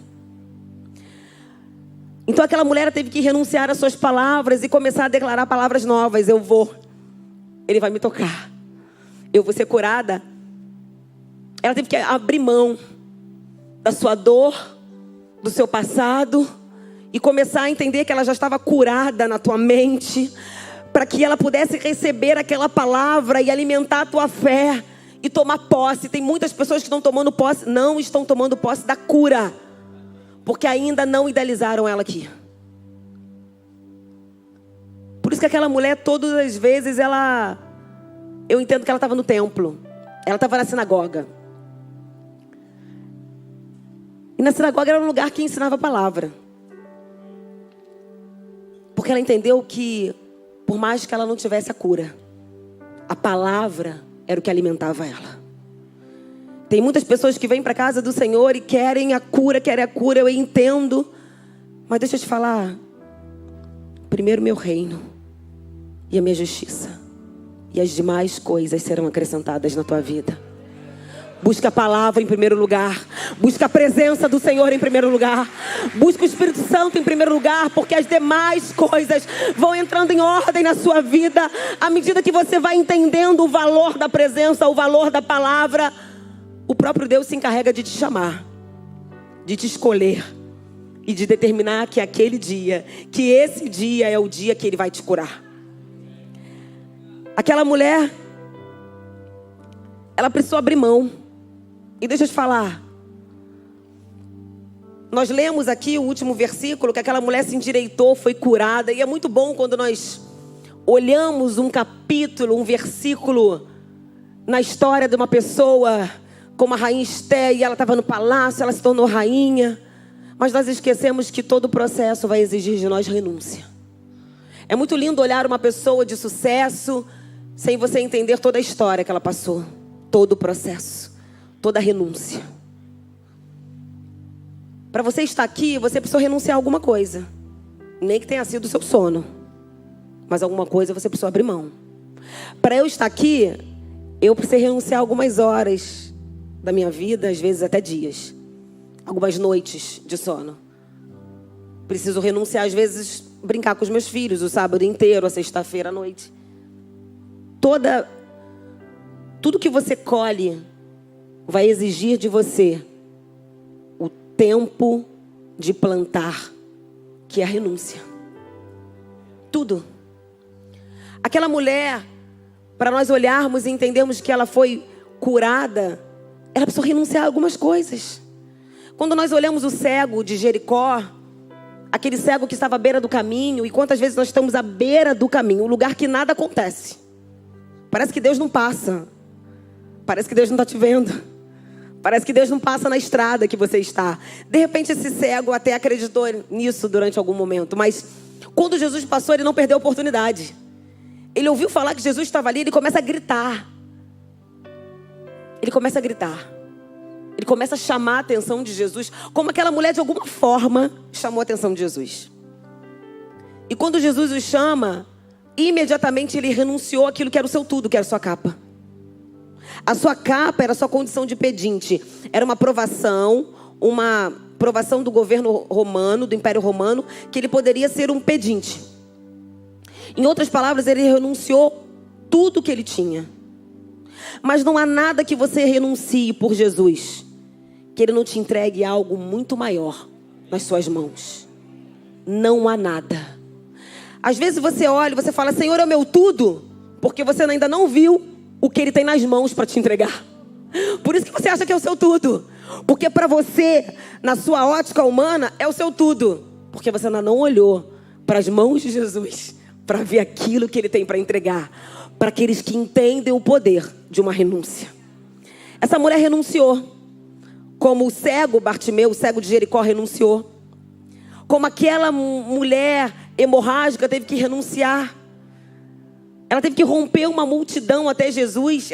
Então aquela mulher teve que renunciar às suas palavras e começar a declarar palavras novas. Eu vou, Ele vai me tocar, eu vou ser curada. Ela teve que abrir mão da sua dor, do seu passado, e começar a entender que ela já estava curada na tua mente, para que ela pudesse receber aquela palavra e alimentar a tua fé e tomar posse. Tem muitas pessoas que não estão tomando posse da cura, porque ainda não idealizaram ela aqui. Por isso que aquela mulher, todas as vezes, eu entendo que ela estava no templo, ela estava na sinagoga. E na sinagoga era um lugar que ensinava a palavra. Porque ela entendeu que, por mais que ela não tivesse a cura, a palavra era o que alimentava ela. Tem muitas pessoas que vêm para a casa do Senhor e querem a cura, eu entendo. Mas deixa eu te falar, primeiro meu reino e a minha justiça, e as demais coisas serão acrescentadas na tua vida. Busca a palavra em primeiro lugar. Busca a presença do Senhor em primeiro lugar. Busca o Espírito Santo em primeiro lugar, porque as demais coisas vão entrando em ordem na sua vida. À medida que você vai entendendo o valor da presença, o valor da palavra, o próprio Deus se encarrega de te chamar, de te escolher e de determinar que aquele dia, que esse dia é o dia que Ele vai te curar. Aquela mulher, ela precisou abrir mão. E deixa eu te falar, nós lemos aqui o último versículo, que aquela mulher se endireitou, foi curada. E é muito bom quando nós olhamos um capítulo, um versículo na história de uma pessoa como a rainha Esté, e ela estava no palácio, ela se tornou rainha. Mas nós esquecemos que todo o processo vai exigir de nós renúncia. É muito lindo olhar uma pessoa de sucesso sem você entender toda a história que ela passou, todo o processo, toda a renúncia. Para você estar aqui, você precisou renunciar a alguma coisa. Nem que tenha sido o seu sono, mas alguma coisa você precisou abrir mão. Para eu estar aqui, eu precisei renunciar a algumas horas da minha vida, às vezes até dias, algumas noites de sono. Preciso renunciar, às vezes, brincar com os meus filhos o sábado inteiro, a sexta-feira à noite. Tudo que você colhe vai exigir de você o tempo de plantar, que é a renúncia. Tudo. Aquela mulher, para nós olharmos e entendermos que ela foi curada, ela precisou renunciar a algumas coisas. Quando nós olhamos o cego de Jericó, aquele cego que estava à beira do caminho, e quantas vezes nós estamos à beira do caminho, um lugar que nada acontece. Parece que Deus não passa. Parece que Deus não está te vendo. Parece que Deus não passa na estrada que você está. De repente esse cego até acreditou nisso durante algum momento. Mas quando Jesus passou, ele não perdeu a oportunidade. Ele ouviu falar que Jesus estava ali, ele começa a gritar. Ele começa a gritar. Ele começa a chamar a atenção de Jesus. Como aquela mulher de alguma forma chamou a atenção de Jesus. E quando Jesus o chama, imediatamente ele renunciou àquilo que era o seu tudo, que era a sua capa. A sua capa era a sua condição de pedinte. Era uma provação do governo romano, do Império Romano, que ele poderia ser um pedinte. Em outras palavras, ele renunciou tudo que ele tinha. Mas não há nada que você renuncie por Jesus, que Ele não te entregue algo muito maior nas suas mãos. Não há nada. Às vezes você olha e você fala, Senhor, é o meu tudo, porque você ainda não viu o que Ele tem nas mãos para te entregar. Por isso que você acha que é o seu tudo. Porque para você, na sua ótica humana, é o seu tudo. Porque você ainda não olhou para as mãos de Jesus para ver aquilo que Ele tem para entregar. Para aqueles que entendem o poder de uma renúncia. Essa mulher renunciou. Como o cego Bartimeu, o cego de Jericó, renunciou. Como aquela mulher hemorrágica teve que renunciar. Ela teve que romper uma multidão até Jesus.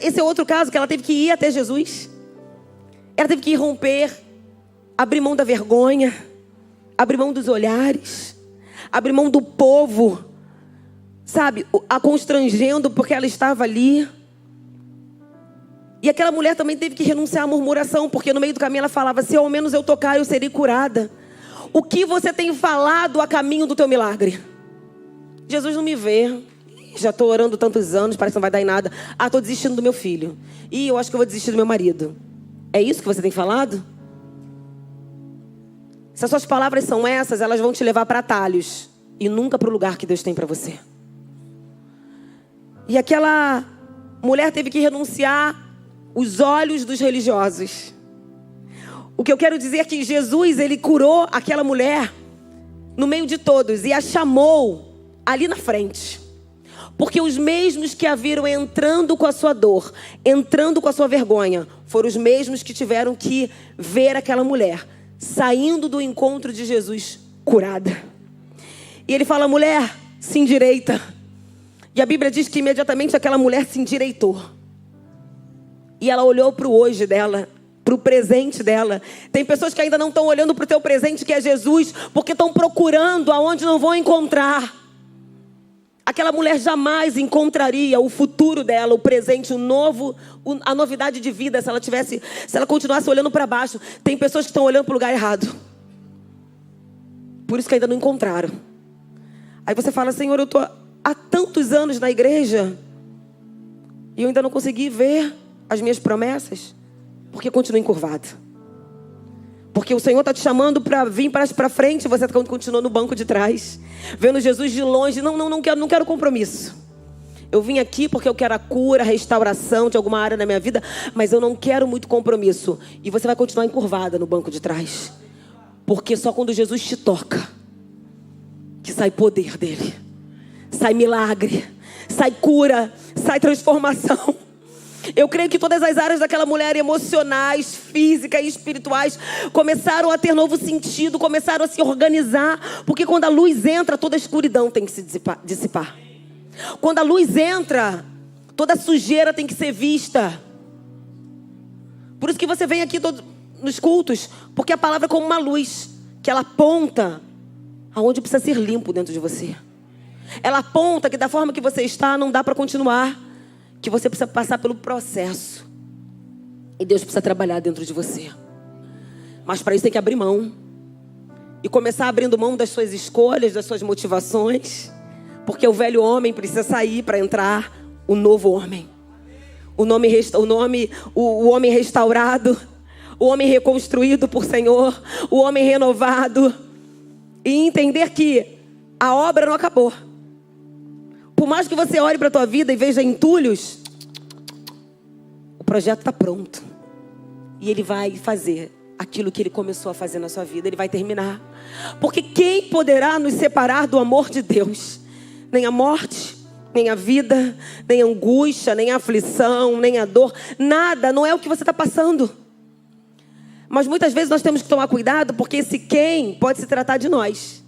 Esse é outro caso, que ela teve que ir até Jesus. Ela teve que romper, abrir mão da vergonha, abrir mão dos olhares, abrir mão do povo, sabe, a constrangendo porque ela estava ali. E aquela mulher também teve que renunciar à murmuração, porque no meio do caminho ela falava, se ao menos eu tocar, eu serei curada. O que você tem falado a caminho do teu milagre? Jesus não me vê. Já estou orando tantos anos, parece que não vai dar em nada. Estou desistindo do meu filho. Eu acho que eu vou desistir do meu marido. É isso que você tem falado? Se as suas palavras são essas, elas vão te levar para atalhos e nunca para o lugar que Deus tem para você. E aquela mulher teve que renunciar os olhos dos religiosos. O que eu quero dizer é que Jesus, Ele curou aquela mulher no meio de todos e a chamou ali na frente. Porque os mesmos que a viram entrando com a sua dor, entrando com a sua vergonha, foram os mesmos que tiveram que ver aquela mulher saindo do encontro de Jesus curada. E Ele fala, mulher, se endireita. E a Bíblia diz que imediatamente aquela mulher se endireitou. E ela olhou para o hoje dela, para o presente dela. Tem pessoas que ainda não estão olhando para o teu presente, que é Jesus, porque estão procurando aonde não vão encontrar. Aquela mulher jamais encontraria o futuro dela, o presente, o novo, a novidade de vida se ela continuasse olhando para baixo. Tem pessoas que estão olhando para o lugar errado. Por isso que ainda não encontraram. Aí você fala: Senhor, eu estou há tantos anos na igreja e eu ainda não consegui ver as minhas promessas, porque continuo encurvado. Porque o Senhor está te chamando para vir para frente, você continua no banco de trás, vendo Jesus de longe. Não quero compromisso. Eu vim aqui porque eu quero a cura, a restauração de alguma área da minha vida, mas eu não quero muito compromisso. E você vai continuar encurvada no banco de trás. Porque só quando Jesus te toca, que sai poder dele, sai milagre, sai cura, sai transformação. Eu creio que todas as áreas daquela mulher, emocionais, físicas e espirituais, começaram a ter novo sentido, começaram a se organizar. Porque quando a luz entra, toda a escuridão tem que se dissipar. Quando a luz entra, toda a sujeira tem que ser vista. Por isso que você vem aqui nos cultos, porque a palavra é como uma luz, que ela aponta aonde precisa ser limpo dentro de você. Ela aponta que da forma que você está, não dá para continuar, que você precisa passar pelo processo. E Deus precisa trabalhar dentro de você. Mas para isso tem que abrir mão. E começar abrindo mão das suas escolhas, das suas motivações. Porque o velho homem precisa sair para entrar o novo homem. O homem restaurado. O homem reconstruído por Senhor. O homem renovado. E entender que a obra não acabou. Por mais que você olhe para a tua vida e veja entulhos, o projeto está pronto. E ele vai fazer aquilo que ele começou a fazer na sua vida. Ele vai terminar. Porque quem poderá nos separar do amor de Deus? Nem a morte, nem a vida, nem a angústia, nem a aflição, nem a dor. Nada, não é o que você está passando. Mas muitas vezes nós temos que tomar cuidado, porque esse quem pode se tratar de nós.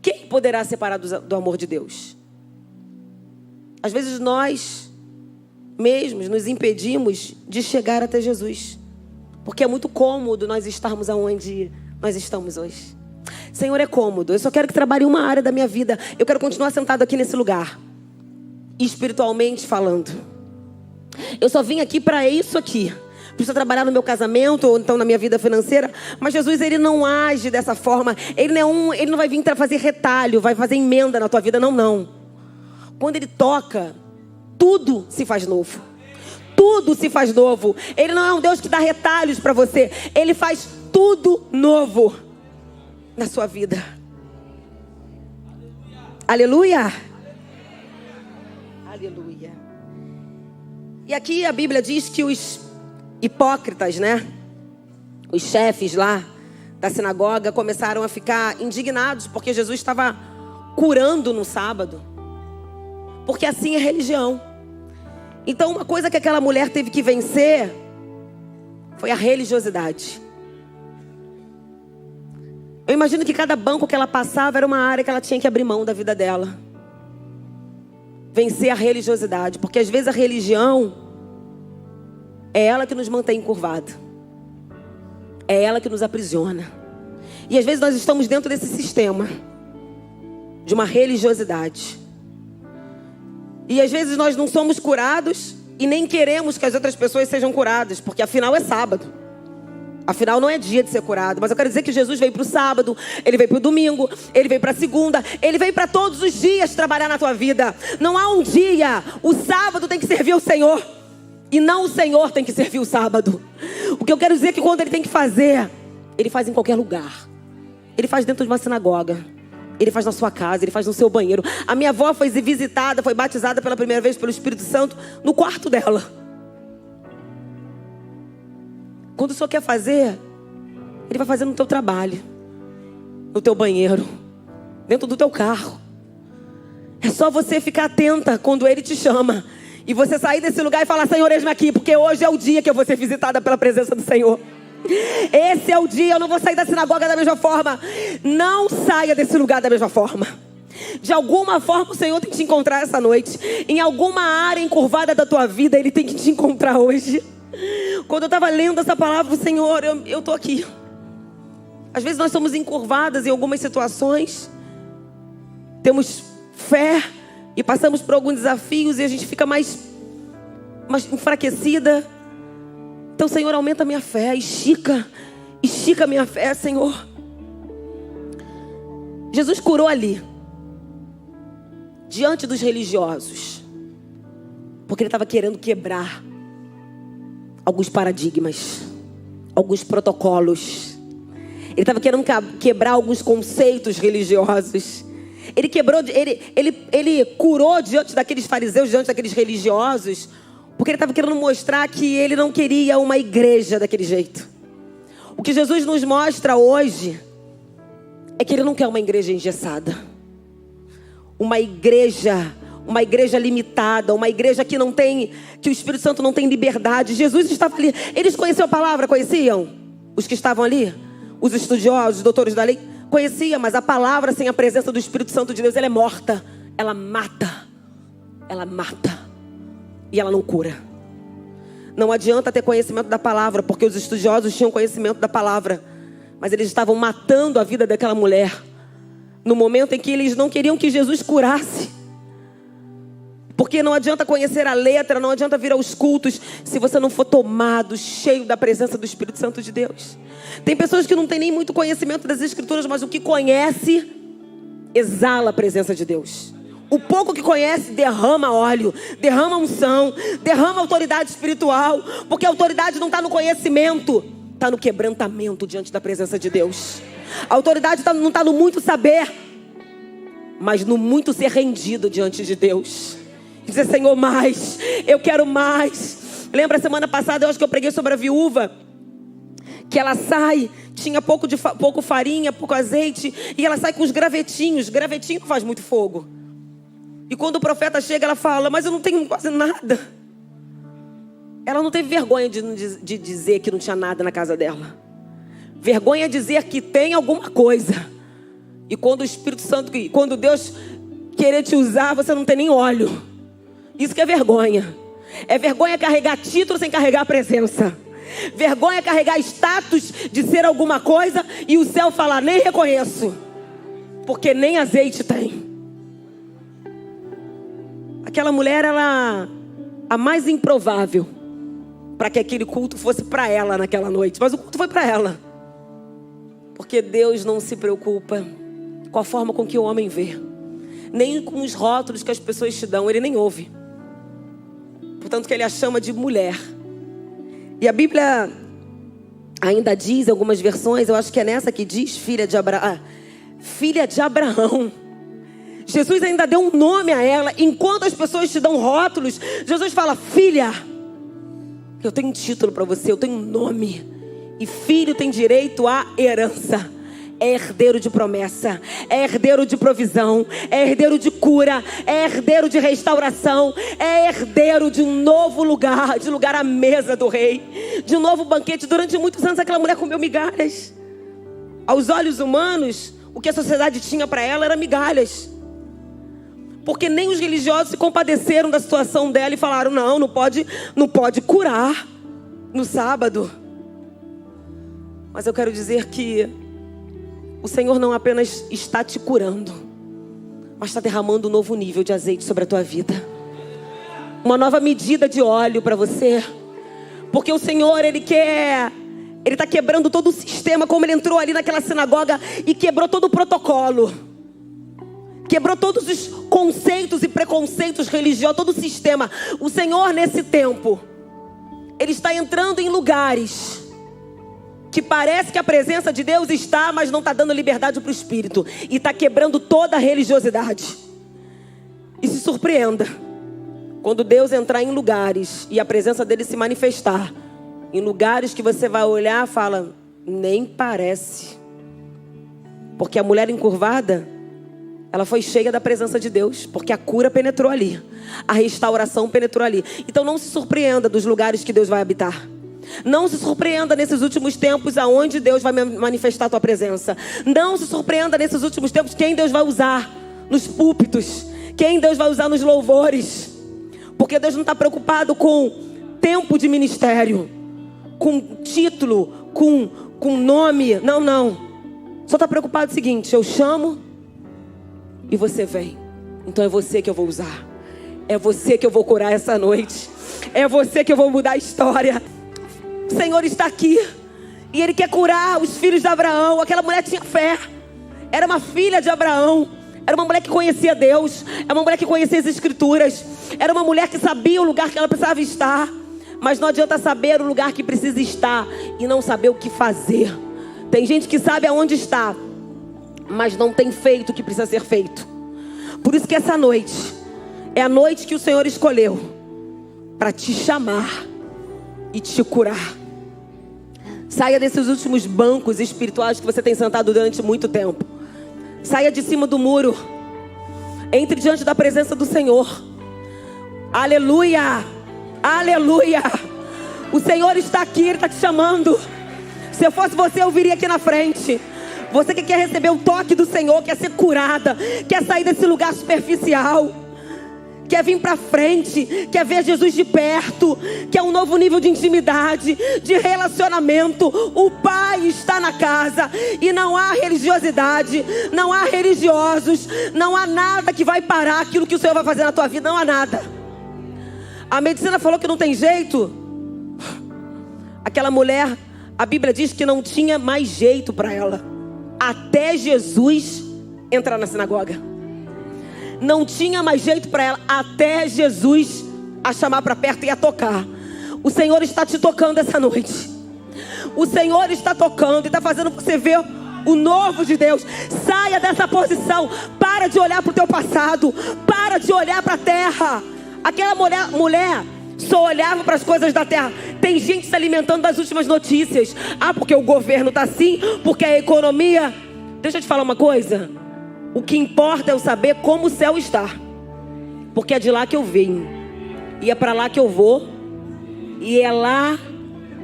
Quem poderá separar do amor de Deus? Às vezes nós mesmos nos impedimos de chegar até Jesus. Porque é muito cômodo nós estarmos aonde nós estamos hoje. Senhor, é cômodo. Eu só quero que trabalhe uma área da minha vida. Eu quero continuar sentado aqui nesse lugar. Espiritualmente falando. Eu só vim aqui para isso aqui. Preciso trabalhar no meu casamento ou então na minha vida financeira. Mas Jesus, ele não age dessa forma. Ele não vai vir fazer retalho, vai fazer emenda na tua vida. Não. Quando ele toca, tudo se faz novo. Tudo se faz novo. Ele não é um Deus que dá retalhos para você. Ele faz tudo novo na sua vida. Aleluia. Aleluia. E aqui a Bíblia diz que os hipócritas, né? Os chefes lá da sinagoga começaram a ficar indignados porque Jesus estava curando no sábado. Porque assim é religião. Então uma coisa que aquela mulher teve que vencer foi a religiosidade. Eu imagino que cada banco que ela passava era uma área que ela tinha que abrir mão da vida dela. Vencer a religiosidade. Porque às vezes a religião é ela que nos mantém encurvados. É ela que nos aprisiona. E às vezes nós estamos dentro desse sistema de uma religiosidade. E às vezes nós não somos curados e nem queremos que as outras pessoas sejam curadas, porque afinal é sábado. Afinal não é dia de ser curado. Mas eu quero dizer que Jesus veio para o sábado, ele veio para o domingo, ele veio para a segunda, ele veio para todos os dias trabalhar na tua vida. Não há um dia. O sábado tem que servir ao Senhor. E não o Senhor tem que servir o sábado. O que eu quero dizer é que quando ele tem que fazer, ele faz em qualquer lugar. Ele faz dentro de uma sinagoga. Ele faz na sua casa, ele faz no seu banheiro. A minha avó foi visitada, foi batizada pela primeira vez pelo Espírito Santo no quarto dela. Quando o Senhor quer fazer, ele vai fazer no teu trabalho, no teu banheiro, dentro do teu carro. É só você ficar atenta quando ele te chama. E você sair desse lugar e falar: Senhor, eis-me aqui, porque hoje é o dia que eu vou ser visitada pela presença do Senhor. Esse é o dia, eu não vou sair da sinagoga da mesma forma. Não saia desse lugar da mesma forma. De alguma forma o Senhor tem que te encontrar essa noite. Em alguma área encurvada da tua vida, ele tem que te encontrar hoje. Quando eu estava lendo essa palavra, Senhor, eu estou aqui. Às vezes nós somos encurvadas em algumas situações. Temos fé e passamos por alguns desafios e a gente fica mais enfraquecida. Então, Senhor, aumenta a minha fé, estica a minha fé, Senhor. Jesus curou ali, diante dos religiosos, porque Ele estava querendo quebrar alguns paradigmas, alguns protocolos. Ele estava querendo quebrar alguns conceitos religiosos. Ele curou diante daqueles fariseus, diante daqueles religiosos, porque Ele estava querendo mostrar que Ele não queria uma igreja daquele jeito. O que Jesus nos mostra hoje é que Ele não quer uma igreja engessada, uma igreja limitada, uma igreja que o Espírito Santo não tem liberdade. Jesus estava ali. Eles conheciam a palavra? Conheciam? Os que estavam ali? Os estudiosos, os doutores da lei? Conheciam, mas a palavra sem a presença do Espírito Santo de Deus, ela é morta. Ela mata. Ela mata. E ela não cura. Não adianta ter conhecimento da palavra, porque os estudiosos tinham conhecimento da palavra, mas eles estavam matando a vida daquela mulher, no momento em que eles não queriam que Jesus curasse. Porque não adianta conhecer a letra, não adianta vir aos cultos, se você não for tomado, cheio da presença do Espírito Santo de Deus. Tem pessoas que não têm nem muito conhecimento das Escrituras, mas o que conhece, exala a presença de Deus. O pouco que conhece, derrama óleo, derrama unção, derrama autoridade espiritual. Porque a autoridade não está no conhecimento, está no quebrantamento diante da presença de Deus. A autoridade não está no muito saber, mas no muito ser rendido diante de Deus. Dizer, Senhor, mais, eu quero mais. Lembra, semana passada, eu acho que eu preguei sobre a viúva, que ela sai, tinha pouco farinha, pouco azeite, e ela sai com os gravetinhos. Gravetinho não faz muito fogo. E quando o profeta chega, ela fala, mas eu não tenho quase nada. Ela não teve vergonha de dizer que não tinha nada na casa dela. Vergonha é dizer que tem alguma coisa. E quando o Espírito Santo, quando Deus querer te usar, você não tem nem óleo. Isso que é vergonha. É vergonha carregar título sem carregar a presença. Vergonha é carregar status de ser alguma coisa e o céu falar, nem reconheço, porque nem azeite tem. Aquela mulher, ela a mais improvável para que aquele culto fosse para ela naquela noite. Mas o culto foi para ela. Porque Deus não se preocupa com a forma com que o homem vê, nem com os rótulos que as pessoas te dão. Ele nem ouve. Portanto que Ele a chama de mulher. E a Bíblia ainda diz, em algumas versões, eu acho que é nessa que diz filha de Abraão. Jesus ainda deu um nome a ela. Enquanto as pessoas te dão rótulos, Jesus fala, filha, eu tenho um título para você, eu tenho um nome. E filho tem direito à herança. É herdeiro de promessa, é herdeiro de provisão, é herdeiro de cura, é herdeiro de restauração, é herdeiro de um novo lugar, de lugar à mesa do rei, de um novo banquete. Durante muitos anos aquela mulher comeu migalhas. Aos olhos humanos, o que a sociedade tinha para ela era migalhas. Porque nem os religiosos se compadeceram da situação dela e falaram, não pode curar no sábado. Mas eu quero dizer que o Senhor não apenas está te curando, mas está derramando um novo nível de azeite sobre a tua vida. Uma nova medida de óleo para você. Porque o Senhor, Ele está quebrando todo o sistema, como Ele entrou ali naquela sinagoga e quebrou todo o protocolo. Quebrou todos os conceitos e preconceitos religiosos, todo o sistema. O Senhor, nesse tempo, Ele está entrando em lugares que parece que a presença de Deus está, mas não está dando liberdade para o Espírito. E está quebrando toda a religiosidade. E se surpreenda quando Deus entrar em lugares e a presença dele se manifestar. Em lugares que você vai olhar e fala, nem parece. Porque a mulher encurvada, ela foi cheia da presença de Deus. Porque a cura penetrou ali. A restauração penetrou ali. Então não se surpreenda dos lugares que Deus vai habitar. Não se surpreenda nesses últimos tempos aonde Deus vai manifestar a tua presença. Não se surpreenda nesses últimos tempos quem Deus vai usar nos púlpitos, quem Deus vai usar nos louvores. Porque Deus não está preocupado com tempo de ministério, com título, com nome. Não. Só está preocupado com o seguinte, eu chamo e você vem. Então é você que eu vou usar. É você que eu vou curar essa noite. É você que eu vou mudar a história. O Senhor está aqui. E Ele quer curar os filhos de Abraão. Aquela mulher tinha fé. Era uma filha de Abraão. Era uma mulher que conhecia Deus. Era uma mulher que conhecia as Escrituras. Era uma mulher que sabia o lugar que ela precisava estar. Mas não adianta saber o lugar que precisa estar e não saber o que fazer. Tem gente que sabe aonde está, mas não tem feito o que precisa ser feito. Por isso que essa noite é a noite que o Senhor escolheu para te chamar e te curar. Saia desses últimos bancos espirituais que você tem sentado durante muito tempo. Saia de cima do muro. Entre diante da presença do Senhor. Aleluia! Aleluia! O Senhor está aqui, Ele está te chamando. Se eu fosse você, eu viria aqui na frente. Você que quer receber o toque do Senhor, quer ser curada, quer sair desse lugar superficial, quer vir para frente, quer ver Jesus de perto, quer um novo nível de intimidade, de relacionamento. O Pai está na casa e não há religiosidade, não há religiosos, não há nada que vai parar aquilo que o Senhor vai fazer na tua vida, não há nada. A medicina falou que não tem jeito. Aquela mulher, a Bíblia diz que não tinha mais jeito para ela, até Jesus entrar na sinagoga. Não tinha mais jeito para ela, até Jesus a chamar para perto e a tocar. O Senhor está te tocando essa noite. O Senhor está tocando e está fazendo você ver o novo de Deus. Saia dessa posição. Para de olhar para o teu passado. Para de olhar para a terra. Aquela mulher só olhava para as coisas da terra. Tem gente se alimentando das últimas notícias. Ah, porque o governo está assim, porque a economia... Deixa eu te falar uma coisa. O que importa é eu saber como o céu está. Porque é de lá que eu venho. E é para lá que eu vou. E é lá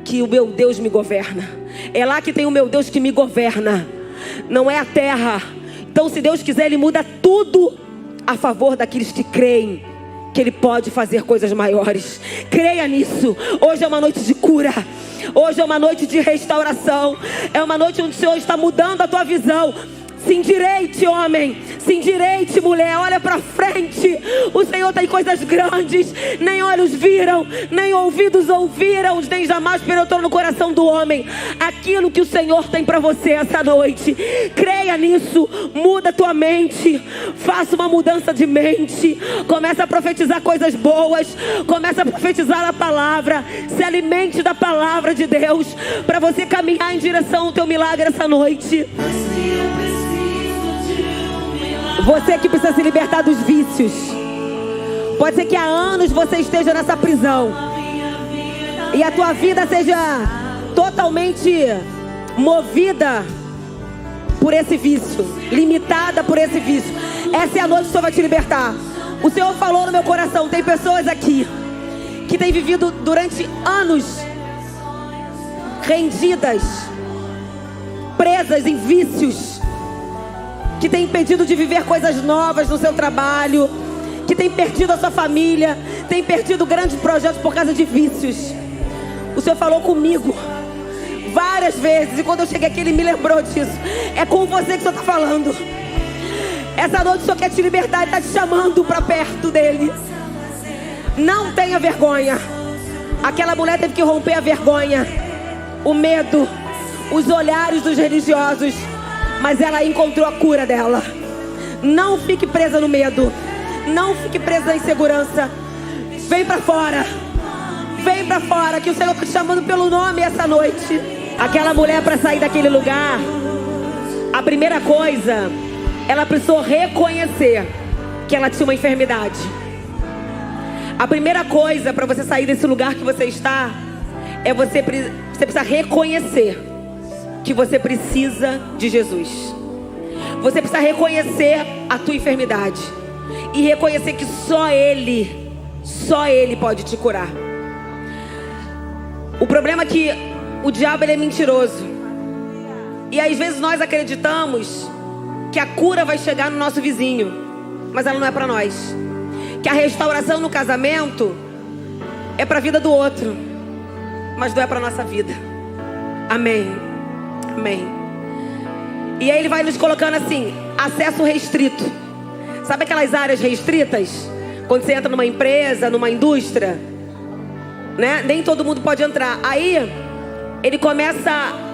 que o meu Deus me governa. É lá que tem o meu Deus que me governa. Não é a terra. Então, se Deus quiser, Ele muda tudo a favor daqueles que creem que Ele pode fazer coisas maiores. Creia nisso. Hoje é uma noite de cura. Hoje é uma noite de restauração. É uma noite onde o Senhor está mudando a tua visão. Se endireite, homem. Se endireite, mulher. Olha para frente. O Senhor tem coisas grandes. Nem olhos viram, nem ouvidos ouviram, nem jamais penetrou no coração do homem aquilo que o Senhor tem para você essa noite. Creia nisso. Muda tua mente. Faça uma mudança de mente. Começa a profetizar coisas boas. Começa a profetizar a palavra. Se alimente da palavra de Deus para você caminhar em direção ao teu milagre essa noite. Você que precisa se libertar dos vícios. Pode ser que há anos você esteja nessa prisão e a tua vida seja totalmente movida por esse vício, limitada por esse vício. Essa é a noite que o Senhor vai te libertar. O Senhor falou no meu coração. Tem pessoas aqui que têm vivido durante anos rendidas, presas em vícios, que tem impedido de viver coisas novas no seu trabalho, que tem perdido a sua família, tem perdido grandes projetos por causa de vícios. O Senhor falou comigo várias vezes, e quando eu cheguei aqui Ele me lembrou disso. É com você que o Senhor está falando. Essa noite o Senhor quer te libertar, Ele está te chamando para perto dEle. Não tenha vergonha. Aquela mulher teve que romper a vergonha, o medo, os olhares dos religiosos, mas ela encontrou a cura dela. Não fique presa no medo. Não fique presa na insegurança. Vem pra fora. Vem pra fora, que o Senhor está te chamando pelo nome essa noite. Aquela mulher, para sair daquele lugar, a primeira coisa, ela precisou reconhecer que ela tinha uma enfermidade. A primeira coisa para você sair desse lugar que você está é você precisa reconhecer que você precisa de Jesus. Você precisa reconhecer a tua enfermidade e reconhecer que só Ele pode te curar. O problema é que o diabo, ele é mentiroso. E às vezes nós acreditamos que a cura vai chegar no nosso vizinho, mas ela não é para nós. Que a restauração no casamento é para a vida do outro, mas não é para a nossa vida. Amém. Amém. E aí Ele vai nos colocando assim: acesso restrito. Sabe aquelas áreas restritas? Quando você entra numa empresa, numa indústria, né? Nem todo mundo pode entrar. Aí, ele começa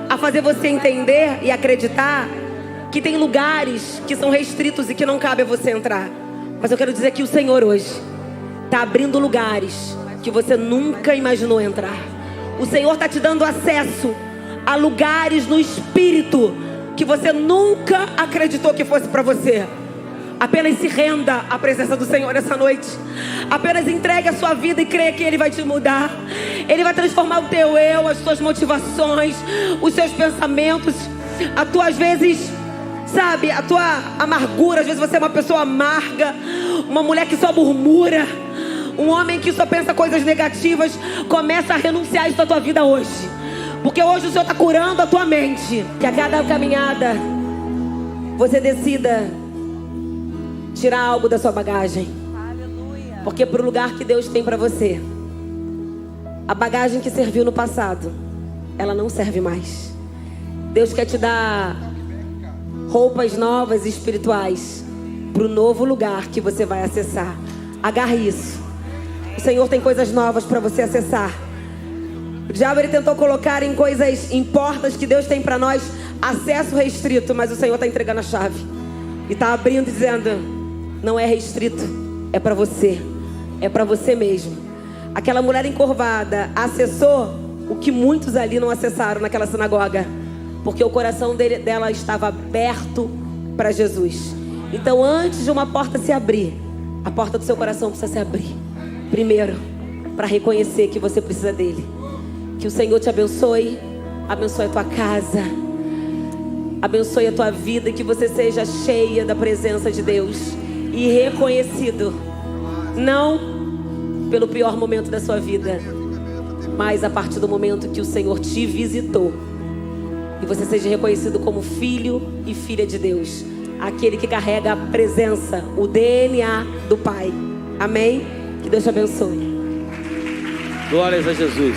a fazer você entender e acreditar que tem lugares que são restritos e que não cabe a você entrar. Mas eu quero dizer que o Senhor hoje está abrindo lugares que você nunca imaginou entrar. O Senhor está te dando acesso a lugares no Espírito que você nunca acreditou que fosse para você. Apenas se renda à presença do Senhor essa noite. Apenas entregue a sua vida e creia que Ele vai te mudar. Ele vai transformar o teu eu, as suas motivações, os seus pensamentos, a tua, às vezes, sabe, a tua amargura. Às vezes você é uma pessoa amarga, uma mulher que só murmura, um homem que só pensa coisas negativas. Começa a renunciar isso da tua vida hoje, porque hoje o Senhor está curando a tua mente. Que a cada caminhada você decida tirar algo da sua bagagem. Aleluia. Porque pro lugar que Deus tem para você, a bagagem que serviu no passado, ela não serve mais. Deus quer te dar roupas novas e espirituais pro novo lugar que você vai acessar. Agarre isso. O Senhor tem coisas novas para você acessar. O diabo, ele tentou colocar em coisas, em portas que Deus tem para nós, acesso restrito, mas o Senhor está entregando a chave e está abrindo e dizendo: não é restrito, é para você. É para você mesmo. Aquela mulher encurvada acessou o que muitos ali não acessaram naquela sinagoga, porque o coração dela estava aberto para Jesus. Então, antes de uma porta se abrir, a porta do seu coração precisa se abrir primeiro, para reconhecer que você precisa dele. Que o Senhor te abençoe. Abençoe a tua casa, abençoe a tua vida, e que você seja cheia da presença de Deus e reconhecido, não pelo pior momento da sua vida, mas a partir do momento que o Senhor te visitou, e você seja reconhecido como filho e filha de Deus, aquele que carrega a presença, o DNA do Pai. Amém? Que Deus te abençoe. Glórias a Jesus.